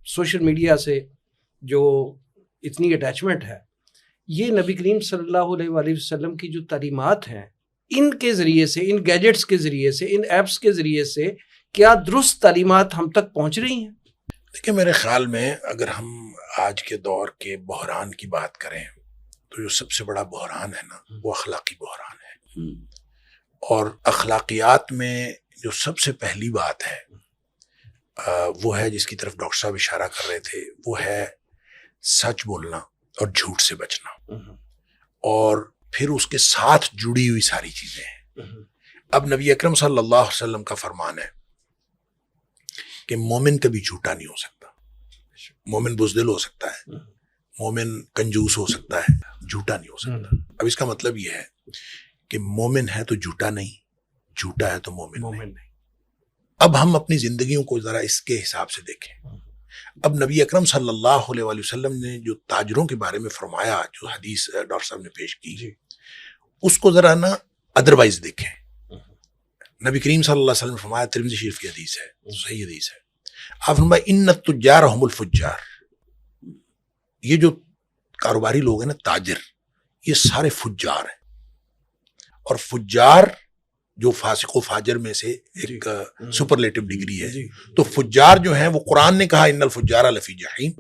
سوشل میڈیا سے جو اتنی اٹیچمنٹ ہے، یہ نبی کریم صلی اللہ علیہ وآلہ وسلم کی جو تعلیمات ہیں، ان کے ذریعے سے، ان گیجٹس کے ذریعے سے، ان ایپس کے ذریعے سے کیا درست تعلیمات ہم تک پہنچ رہی ہیں؟ دیکھیں میرے خیال میں اگر ہم آج کے دور کے بحران کی بات کریں تو جو سب سے بڑا بحران ہے نا وہ اخلاقی بحران ہے، اور اخلاقیات میں جو سب سے پہلی بات ہے وہ ہے جس کی طرف ڈاکٹر صاحب اشارہ کر رہے تھے، وہ ہے سچ بولنا اور جھوٹ سے بچنا، اور پھر اس کے ساتھ جڑی ہوئی ساری چیزیں ہیں۔ اب نبی اکرم صلی اللہ علیہ وسلم کا فرمان ہے کہ مومن کبھی جھوٹا نہیں ہو سکتا، مومن بزدل ہو سکتا ہے، مومن کنجوس ہو سکتا ہے، جھوٹا نہیں ہو سکتا۔ اب اس کا مطلب یہ ہے کہ مومن ہے تو جھوٹا نہیں، جھوٹا ہے تو مومن نہیں۔ اب ہم اپنی زندگیوں کو ذرا اس کے حساب سے دیکھیں۔ اب نبی اکرم صلی اللہ علیہ وآلہ وسلم نے جو تاجروں کے بارے میں فرمایا، جو حدیث ڈاکٹر صاحب نے پیش کی، اس کو ذرا نا ادروائز دیکھیں۔ نبی کریم صلی اللہ علیہ وسلم نے فرمایا، ترمذی شریف کی حدیث ہے، صحیح حدیث ہے، آپ فرمایا ان التجار هم الفجار، یہ جو کاروباری لوگ ہیں نا، تاجر، یہ سارے فجار ہیں، اور فجار جو فاسق و فاجر میں سے ایک سپرلیٹو ڈگری ہے، تو فجار جو ہیں وہ قرآن نے کہا ان الفجار لفی جحیم،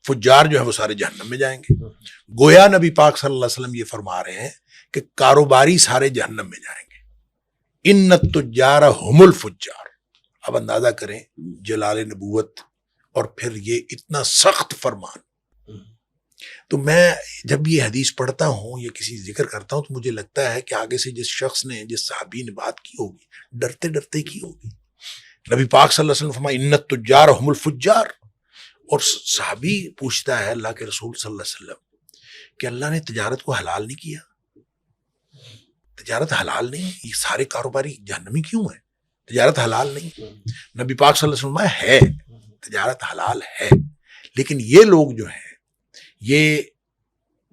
فجار جو ہیں وہ سارے جہنم میں جائیں گے۔ گویا نبی پاک صلی اللہ علیہ وسلم یہ فرما رہے ہیں کہ کاروباری سارے جہنم میں جائیں گے، ان التجار هم الفجار۔ اب اندازہ کریں جلال نبوت اور پھر یہ اتنا سخت فرمان۔ تو میں جب یہ حدیث پڑھتا ہوں یا کسی ذکر کرتا ہوں تو مجھے لگتا ہے کہ آگے سے جس شخص نے، جس صحابی نے بات کی ہوگی، ڈرتے ڈرتے کی ہوگی۔ نبی پاک صلی اللہ علیہ وسلم فرمایا ان التجار هم الفجار، اور صحابی پوچھتا ہے اللہ کے رسول صلی اللہ علیہ وسلم کہ اللہ نے تجارت کو حلال نہیں کیا؟ تجارت حلال نہیں، یہ سارے کاروباری جہنمی کیوں ہیں؟ تجارت حلال نہیں؟ نبی پاک صلی اللہ علیہ وسلم ہے، تجارت حلال ہے، لیکن یہ لوگ جو ہیں یہ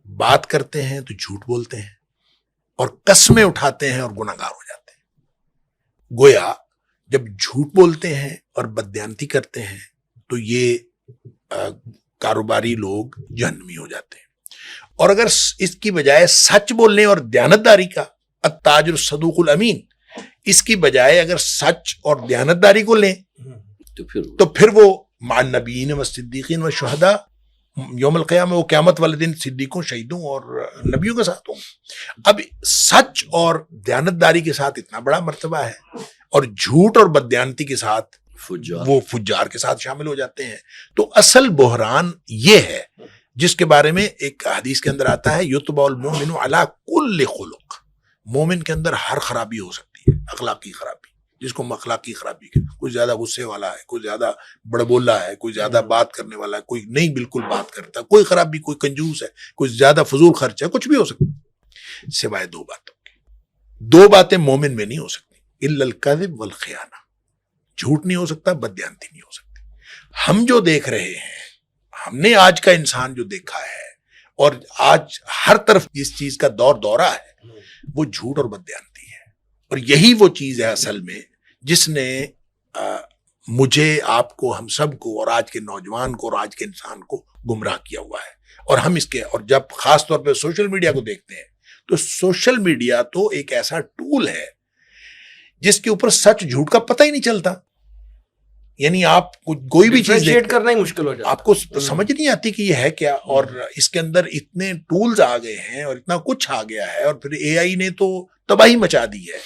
بات کرتے ہیں تو جھوٹ بولتے ہیں، اور قسمیں اٹھاتے ہیں اور گناہ گار ہو جاتے ہیں۔ گویا جب جھوٹ بولتے ہیں اور بددیانتی کرتے ہیں تو یہ کاروباری لوگ جہنمی ہو جاتے ہیں، اور اگر اس کی بجائے سچ بولنے اور دیانتداری کا، التاجر الصدوق الامین، اس کی بجائے اگر سچ اور دیانتداری کو لیں تو پھر وہ مع النبیین والصدیقین والشہداء، یوم القیامہ وہ قیامت والے دن صدیقوں، شہیدوں اور نبیوں کے ساتھ ہوں۔ اب سچ اور دیانتداری کے ساتھ اتنا بڑا مرتبہ ہے، اور جھوٹ اور بددیانتی کے ساتھ وہ فجار کے ساتھ شامل ہو جاتے ہیں۔ تو اصل بحران یہ ہے جس کے بارے میں ایک حدیث کے اندر آتا ہے، یتبع المؤمن علی کل خلق، مومن کے اندر ہر خرابی ہو سکتی ہے، اخلاقی خرابی، جس کو ہم اخلاقی خرابی کہ کوئی زیادہ غصے والا ہے، کوئی زیادہ بڑبولا ہے، کوئی زیادہ بات کرنے والا ہے، کوئی نہیں بالکل بات کرتا، کوئی خرابی، کوئی کنجوس ہے، کوئی زیادہ فضول خرچ ہے، کچھ بھی ہو سکتا، سوائے دو باتوں کے۔ دو باتیں مومن میں نہیں ہو سکتی، الا الکذب والخیانہ، جھوٹ نہیں ہو سکتا، بددیانتی نہیں ہو سکتی۔ ہم جو دیکھ رہے ہیں، ہم نے آج کا انسان جو دیکھا ہے، اور آج ہر طرف جس چیز کا دورہ ہے وہ جھوٹ اور بددیانتی ہے، اور یہی وہ چیز ہے اصل میں جس نے مجھے، آپ کو، ہم سب کو، اور آج کے نوجوان کو اور آج کے انسان کو گمراہ کیا ہوا ہے۔ اور ہم اس کے، اور جب خاص طور پہ سوشل میڈیا کو دیکھتے ہیں تو سوشل میڈیا تو ایک ایسا ٹول ہے جس کے اوپر سچ جھوٹ کا پتہ ہی نہیں چلتا، یعنی آپ کوئی بھی چیز کرنا ہی مشکل ہو جاتا، آپ کو سمجھ نہیں آتی کہ یہ ہے کیا، اور اس کے اندر اتنے ٹولز آ گئے ہیں اور اتنا کچھ آ گیا ہے، اور پھر اے آئی نے تو تباہی مچا دی ہے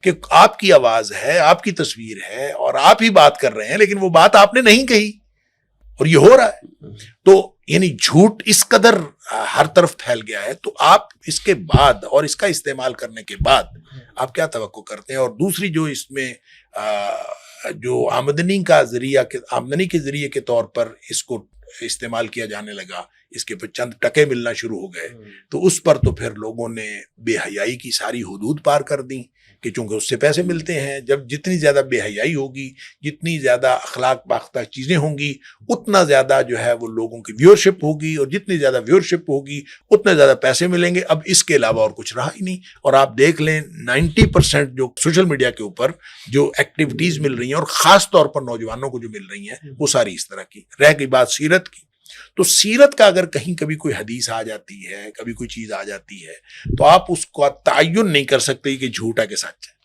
کہ آپ کی آواز ہے، آپ کی تصویر ہے، اور آپ ہی بات کر رہے ہیں، لیکن وہ بات آپ نے نہیں کہی، اور یہ ہو رہا ہے۔ تو یعنی جھوٹ اس قدر ہر طرف پھیل گیا ہے، تو آپ اس کے بعد اور اس کا استعمال کرنے کے بعد آپ کیا توقع کرتے ہیں؟ اور دوسری جو اس میں جو آمدنی کے ذریعے کے طور پر اس کو استعمال کیا جانے لگا، اس کے پھر چند ٹکے ملنا شروع ہو گئے، تو اس پر تو پھر لوگوں نے بے حیائی کی ساری حدود پار کر دیں، کہ چونکہ اس سے پیسے ملتے ہیں۔ جب جتنی زیادہ بے حیائی ہوگی، جتنی زیادہ اخلاق باختہ چیزیں ہوں گی، اتنا زیادہ جو ہے وہ لوگوں کی ویورشپ ہوگی، اور جتنی زیادہ ویورشپ ہوگی اتنے زیادہ پیسے ملیں گے۔ اب اس کے علاوہ اور کچھ رہا ہی نہیں۔ اور آپ دیکھ لیں 90% جو سوشل میڈیا کے اوپر جو ایکٹیویٹیز مل رہی ہیں، اور خاص طور پر نوجوانوں کو جو مل رہی ہیں، وہ ساری اس طرح کی رہ گئی۔ بات سیرت کی، تو سیرت کا اگر کہیں کبھی کوئی حدیث آ جاتی ہے، کبھی کوئی چیز آ جاتی ہے، تو آپ اس کو تعین نہیں کر سکتے کہ جھوٹ ہے کہ سچ ہے.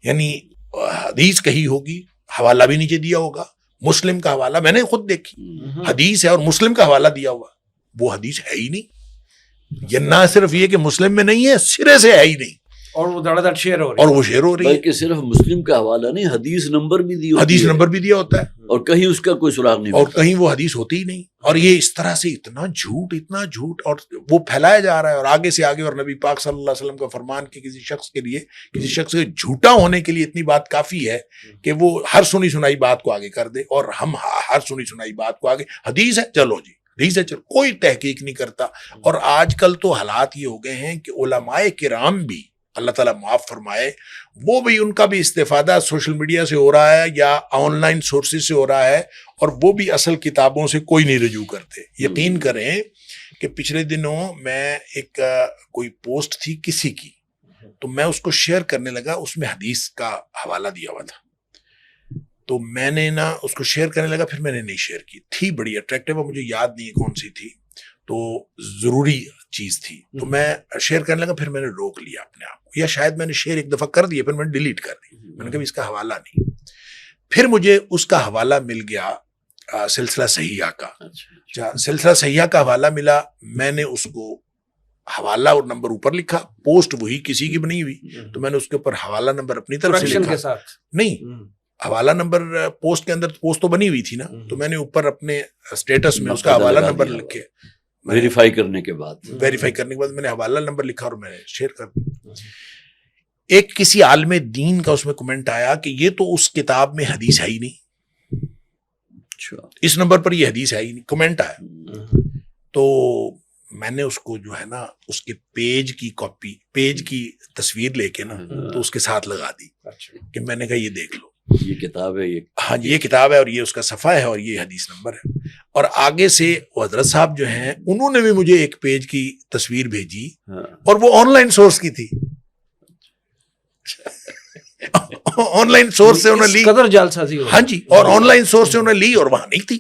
یعنی حدیث کہی ہوگی، حوالہ بھی نیچے دیا ہوگا، مسلم کا حوالہ میں نے خود دیکھی، حدیث ہے اور مسلم کا حوالہ دیا ہوا، وہ حدیث ہے ہی نہیں. یہ نہ صرف یہ کہ مسلم میں نہیں ہے، سرے سے ہے ہی نہیں، اور وہ دڑ دڑ شیئر ہو رہی ہے، اور وہ شیئر ہو رہی ہے. بلکہ صرف مسلم کا حوالہ نہیں، حدیث نمبر بھی دی ہوتی حدیث ہے، نمبر بھی دیا ہوتا ہے، اور کہیں اس کا کوئی سراغ نہیں اور ملتا. کہیں وہ حدیث ہوتی ہی نہیں. اور یہ اس طرح سے اتنا جھوٹ اور وہ پھیلایا جا رہا ہے، اور آگے سے آگے. اور نبی پاک صلی اللہ علیہ وسلم کا فرمان کہ کسی شخص کے جھوٹا ہونے کے لیے اتنی بات کافی ہے کہ وہ ہر سنی سنائی بات کو آگے کر دے، اور ہم ہر سنی سنائی بات کو آگے، حدیث ہے چلو جی، حدیث ہے چلو، کوئی تحقیق نہیں کرتا. اور آج کل تو حالات یہ ہو گئے ہیں کہ علماء کرام بھی، اللہ تعالیٰ معاف فرمائے، وہ بھی ان کا بھی استفادہ سوشل میڈیا سے ہو رہا ہے یا آن لائن سورسز سے ہو رہا ہے، اور وہ بھی اصل کتابوں سے کوئی نہیں رجوع کرتے. یقین کریں کہ پچھلے دنوں میں ایک کوئی پوسٹ تھی کسی کی، تو میں اس کو شیئر کرنے لگا، اس میں حدیث کا حوالہ دیا ہوا تھا، تو میں نے نا اس کو شیئر کرنے لگا، پھر میں نے نہیں شیئر کی. تھی بڑی اٹریکٹیو، مجھے یاد نہیں ہے کون سی تھی، تو ضروری چیز تھی، تو میں شیئر کرنے لگا، پھر میں نے روک لیا اپنے آپ کو، یا شاید میں نے شیئر ایک دفعہ کر دیا، پھر میں نے ڈیلیٹ کر دی. میں نے کہا اس کا حوالہ نہیں. پھر مجھے اس کا حوالہ مل گیا سلسلہ صحیحہ کا. سلسلہ صحیحہ کا حوالہ ملا، میں نے اس کو حوالہ اور نمبر اوپر لکھا، پوسٹ وہی کسی کی بنی ہوئی، تو میں نے اس کے اوپر حوالہ نمبر اپنی طرف سے لکھا. نہیں، حوالہ نمبر پوسٹ کے اندر، پوسٹ تو بنی ہوئی تھی نا، تو میں نے اوپر اپنے اسٹیٹس میں اس کا حوالہ نمبر لکھے، ویریفائی کرنے کے بعد میں نے حوالہ نمبر لکھا اور میں نے شیئر کر دیا. ایک کسی عالم دین کا اس میں کمنٹ آیا کہ یہ تو اس کتاب میں حدیث ہے ہی نہیں، اس نمبر پر یہ حدیث ہے ہی نہیں، کمنٹ آیا. تو میں نے اس کو جو ہے نا اس کے پیج کی کاپی، پیج کی تصویر لے کے نا تو اس کے ساتھ لگا دی کہ میں نے کہا یہ دیکھ لو، یہ کتاب ہے، ہاں یہ کتاب ہے، اور یہ اس کا صفحہ ہے، اور یہ حدیث نمبر ہے. اور آگے سے وہ حضرت صاحب جو ہیں انہوں نے بھی مجھے ایک پیج کی تصویر بھیجی، اور وہ آن لائن سورس کی تھی، آن لائن سورس سے انہوں نے لی، قدر جعلسازی ہو، ہاں جی، اور آن لائن سورس سے انہوں نے لی، اور وہاں نہیں تھی.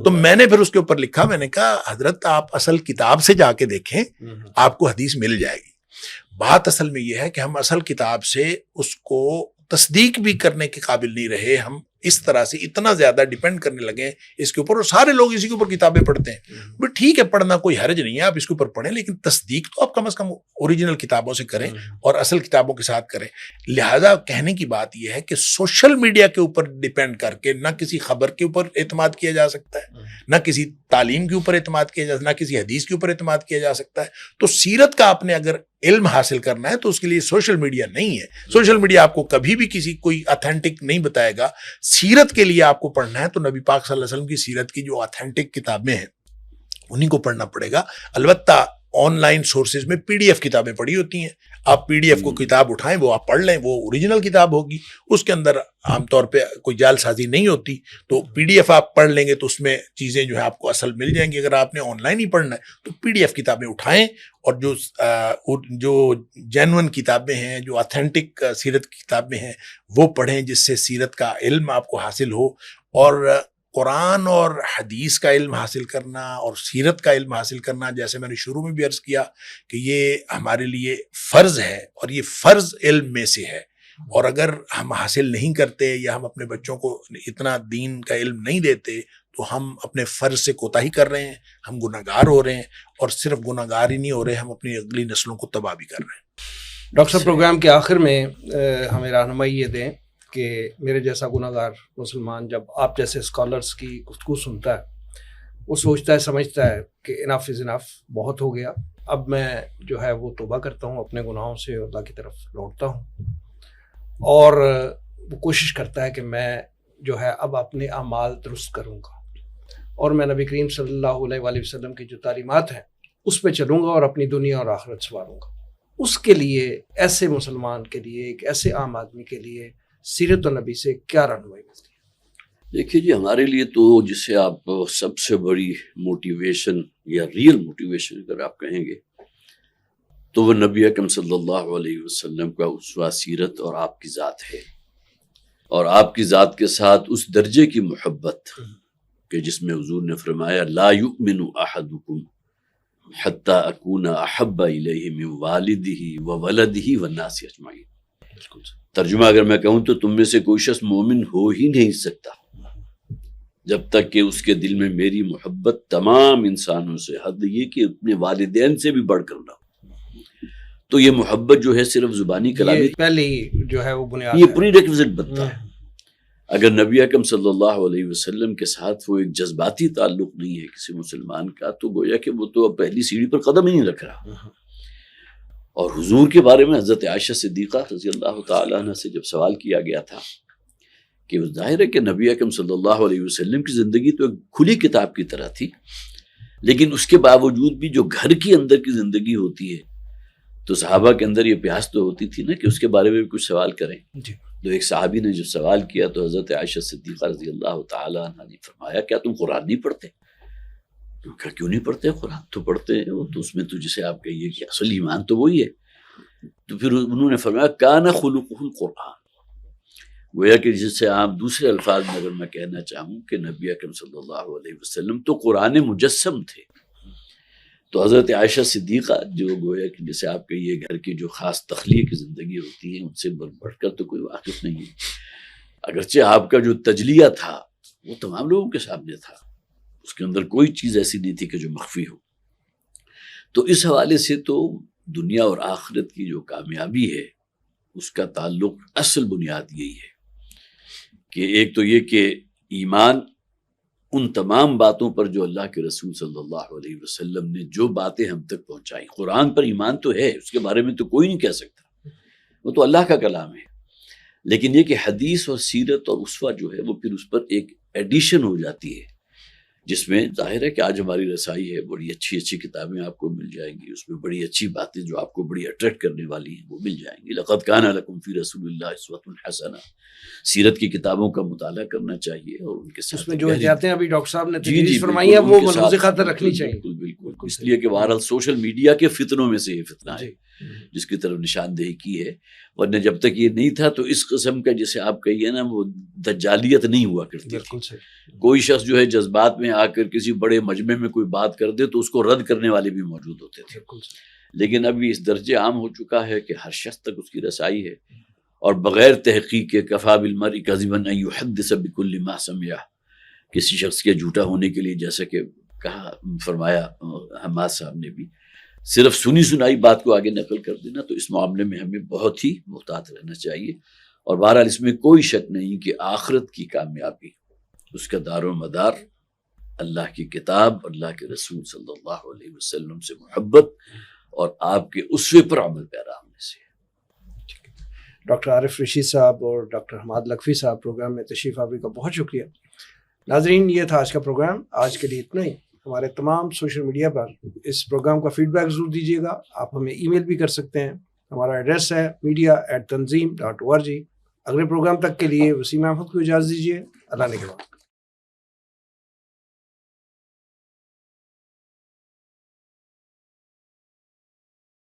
تو میں نے پھر اس کے اوپر لکھا، میں نے کہا حضرت آپ اصل کتاب سے جا کے دیکھیں، آپ کو حدیث مل جائے گی. بات اصل میں یہ ہے کہ ہم اصل کتاب سے اس کو تصدیق بھی کرنے کے قابل نہیں رہے، ہم اس طرح سے اتنا زیادہ ڈیپینڈ کرنے لگے اس کے اوپر، اور سارے لوگ اسی کے اوپر کتابیں پڑھتے ہیں. ٹھیک ہے، پڑھنا کوئی حرج نہیں ہے، آپ اس کے اوپر پڑھیں، لیکن تصدیق تو آپ کم از کم اوریجنل کتابوں سے کریں اور اصل کتابوں کے ساتھ کریں. لہذا کہنے کی بات یہ ہے کہ سوشل میڈیا کے اوپر ڈیپینڈ کر کے نہ کسی خبر کے اوپر اعتماد کیا جا سکتا ہے، نہ کسی تعلیم کے اوپر اعتماد کیا جا سکتا ہے، نہ کسی حدیث کے اوپر اعتماد کیا جا سکتا ہے. تو سیرت کا آپ نے اگر علم حاصل کرنا ہے تو اس کے لیے سوشل میڈیا نہیں ہے. سوشل میڈیا آپ کو کبھی بھی کسی کوئی اتھینٹک نہیں بتائے گا. سیرت کے لیے آپ کو پڑھنا ہے تو نبی پاک صلی اللہ علیہ وسلم کی سیرت کی جو اتھینٹک کتابیں ہیں انہیں کو پڑھنا پڑے گا. البتہ آن لائن سورسز میں پی ڈی ایف کتابیں پڑھی ہوتی ہیں، آپ پی ڈی ایف کو کتاب اٹھائیں، وہ آپ پڑھ لیں، وہ اوریجنل کتاب ہوگی، اس کے اندر عام طور پہ کوئی جعل سازی نہیں ہوتی. تو پی ڈی ایف آپ پڑھ لیں گے تو اس میں چیزیں جو ہے آپ کو اصل مل جائیں گی. اگر آپ نے آن لائن ہی پڑھنا ہے تو پی ڈی ایف کتابیں اٹھائیں، اور جو جینون کتابیں ہیں، جو اتھینٹک سیرت کی کتابیں ہیں وہ پڑھیں، جس سے سیرت کا علم آپ کو حاصل ہو. اور قرآن اور حدیث کا علم حاصل کرنا اور سیرت کا علم حاصل کرنا، جیسے میں نے شروع میں بھی عرض کیا کہ یہ ہمارے لیے فرض ہے، اور یہ فرض علم میں سے ہے. اور اگر ہم حاصل نہیں کرتے یا ہم اپنے بچوں کو اتنا دین کا علم نہیں دیتے تو ہم اپنے فرض سے کوتاہی کر رہے ہیں، ہم گناہگار ہو رہے ہیں، اور صرف گناہگار ہی نہیں ہو رہے، ہم اپنی اگلی نسلوں کو تباہ بھی کر رہے ہیں. ڈاکٹر صاحب، پروگرام کے آخر میں ہمیں رہنمائی یہ دیں کہ میرے جیسا گناہگار مسلمان جب آپ جیسے اسکالرس کی گفتگو سنتا ہے، وہ سوچتا ہے، سمجھتا ہے کہ انف از انف، بہت ہو گیا، اب میں جو ہے وہ توبہ کرتا ہوں، اپنے گناہوں سے اللہ کی طرف لوٹتا ہوں، اور وہ کوشش کرتا ہے کہ میں جو ہے اب اپنے اعمال درست کروں گا، اور میں نبی کریم صلی اللہ علیہ وآلہ وسلم کی جو تعلیمات ہیں اس پہ چلوں گا، اور اپنی دنیا اور آخرت سنواروں گا. اس کے لیے، ایسے مسلمان کے لیے، ایک ایسے عام آدمی کے لیے سیرت النبی سے کیا رہنمائی ملتی ہے؟ دیکھیے جی، ہمارے لیے تو جسے آپ سب سے بڑی موٹیویشن یا ریئل موٹیویشن اگر آپ کہیں گے تو وہ نبی اکرم صلی اللہ علیہ وسلم کا اسوہ سیرت اور آپ کی ذات ہے، اور آپ کی ذات کے ساتھ اس درجے کی محبت کہ جس میں حضور نے فرمایا لا یؤمن احدکم حتی اکون احب الیہ من والدہ وولدہ والناس اجمعین. ترجمہ اگر میں کہوں تو تم میں سے کوئی شخص مومن ہو ہی نہیں سکتا جب تک کہ اس کے دل میں میری محبت تمام انسانوں سے، حد یہ کہ اپنے والدین سے بھی بڑھ کر نہ ہو. تو یہ محبت جو ہے صرف زبانی کلامی پہلے ہی جو ہے وہ بنیاد یہ پری ریکوزٹ بنتا ہے. اگر نبی اکرم صلی اللہ علیہ وسلم کے ساتھ وہ ایک جذباتی تعلق نہیں ہے کسی مسلمان کا، تو گویا کہ وہ تو اب پہلی سیڑھی پر قدم ہی نہیں رکھ رہا. اور حضور کے بارے میں حضرت عائشہ صدیقہ رضی اللہ تعالیٰ عنہ سے جب سوال کیا گیا تھا کہ ظاہر ہے کہ نبی اکرم صلی اللہ علیہ وسلم کی زندگی تو ایک کھلی کتاب کی طرح تھی، لیکن اس کے باوجود بھی جو گھر کی اندر کی زندگی ہوتی ہے تو صحابہ کے اندر یہ پیاس تو ہوتی تھی نا کہ اس کے بارے میں بھی کچھ سوال کریں. تو ایک صحابی نے جب سوال کیا تو حضرت عائشہ صدیقہ رضی اللہ تعالیٰ عنہ نے فرمایا کیا تم قرآن نہیں پڑھتے؟ کہا کیوں نہیں پڑھتے؟ قرآن تو پڑھتے ہیں. وہ تو اس میں تو جسے آپ کہیے کہ اصل ایمان تو وہی ہے. تو پھر انہوں نے فرمایا کان خلقہ القرآن. گویا کہ جس سے آپ دوسرے الفاظ میں اگر میں کہنا چاہوں کہ نبی اکرم صلی اللہ علیہ وسلم تو قرآن مجسم تھے. تو حضرت عائشہ صدیقہ جو گویا کہ جیسے آپ کہیے گھر کی جو خاص تخلیق کی زندگی ہوتی ہے ان سے بڑھ کر تو کوئی واقف نہیں ہے. اگرچہ آپ کا جو تجلیہ تھا وہ تمام لوگوں کے سامنے تھا، اس کے اندر کوئی چیز ایسی نہیں تھی کہ جو مخفی ہو. تو اس حوالے سے تو دنیا اور آخرت کی جو کامیابی ہے اس کا تعلق اصل بنیاد یہی ہے کہ ایک تو یہ کہ ایمان ان تمام باتوں پر جو اللہ کے رسول صلی اللہ علیہ وسلم نے جو باتیں ہم تک پہنچائی. قرآن پر ایمان تو ہے، اس کے بارے میں تو کوئی نہیں کہہ سکتا، وہ تو اللہ کا کلام ہے. لیکن یہ کہ حدیث اور سیرت اور اسوہ جو ہے وہ پھر اس پر ایک ایڈیشن ہو جاتی ہے، جس میں ظاہر ہے کہ آج ہماری رسائی ہے، بڑی اچھی اچھی کتابیں آپ کو مل جائیں گی، اس میں بڑی اچھی باتیں جو آپ کو بڑی اٹریکٹ کرنے والی ہیں وہ مل جائیں گی. لقد کان لکم فی رسول اللہ اسوۃ حسنہ. سیرت کی کتابوں کا مطالعہ کرنا چاہیے اور ان کے ساتھ اس میں جو احتیاطیں ابھی ڈاکٹر صاحب نے جی تجویز فرمائی ہیں وہ ملحوظ خاطر رکھنی چاہیے. بالکل اس لیے کہ بہرحال سوشل میڈیا کے فتنوں میں سے یہ فتنہ ہے جس کی طرف نشاندہی کی ہے. ورنہ جب تک یہ نہیں تھا تو اس قسم کا جسے آپ کہیے نا وہ دجالیت نہیں ہوا کرتی تھی. کوئی شخص جو ہے جذبات میں آ کر کسی بڑے مجمع میں کوئی بات کر دے تو اس کو رد کرنے والے بھی موجود ہوتے تھے. لیکن ابھی اس درجے عام ہو چکا ہے کہ ہر شخص تک اس کی رسائی ہے اور بغیر تحقیق کے کفا بالمرء کذبا ان یحدث بکل ما سمع. کسی شخص کے جھوٹا ہونے کے لیے جیسا کہ کہا فرمایا حماد صاحب نے بھی صرف سنی سنائی بات کو آگے نقل کر دینا، تو اس معاملے میں ہمیں بہت ہی محتاط رہنا چاہیے. اور بہرحال اس میں کوئی شک نہیں کہ آخرت کی کامیابی اس کا دار و مدار اللہ کی کتاب، اللہ کے رسول صلی اللہ علیہ وسلم سے محبت اور آپ کے اسوے پر عمل پیرا ہونے سے. ڈاکٹر عارف رشید صاحب اور ڈاکٹر حماد لکھوی صاحب پروگرام میں تشریف آوری کا بہت شکریہ. ناظرین یہ تھا آج کا پروگرام. آج کے لیے اتنا ہی. ہمارے تمام سوشل میڈیا پر اس پروگرام کا فیڈ بیک ضرور دیجیے گا. آپ ہمیں ای میل بھی کر سکتے ہیں. ہمارا ایڈریس ہے media@tanzeem.org. اگلے پروگرام تک کے لیے وسیم احمد کو اجازت دیجیے. اللہ نگہبان.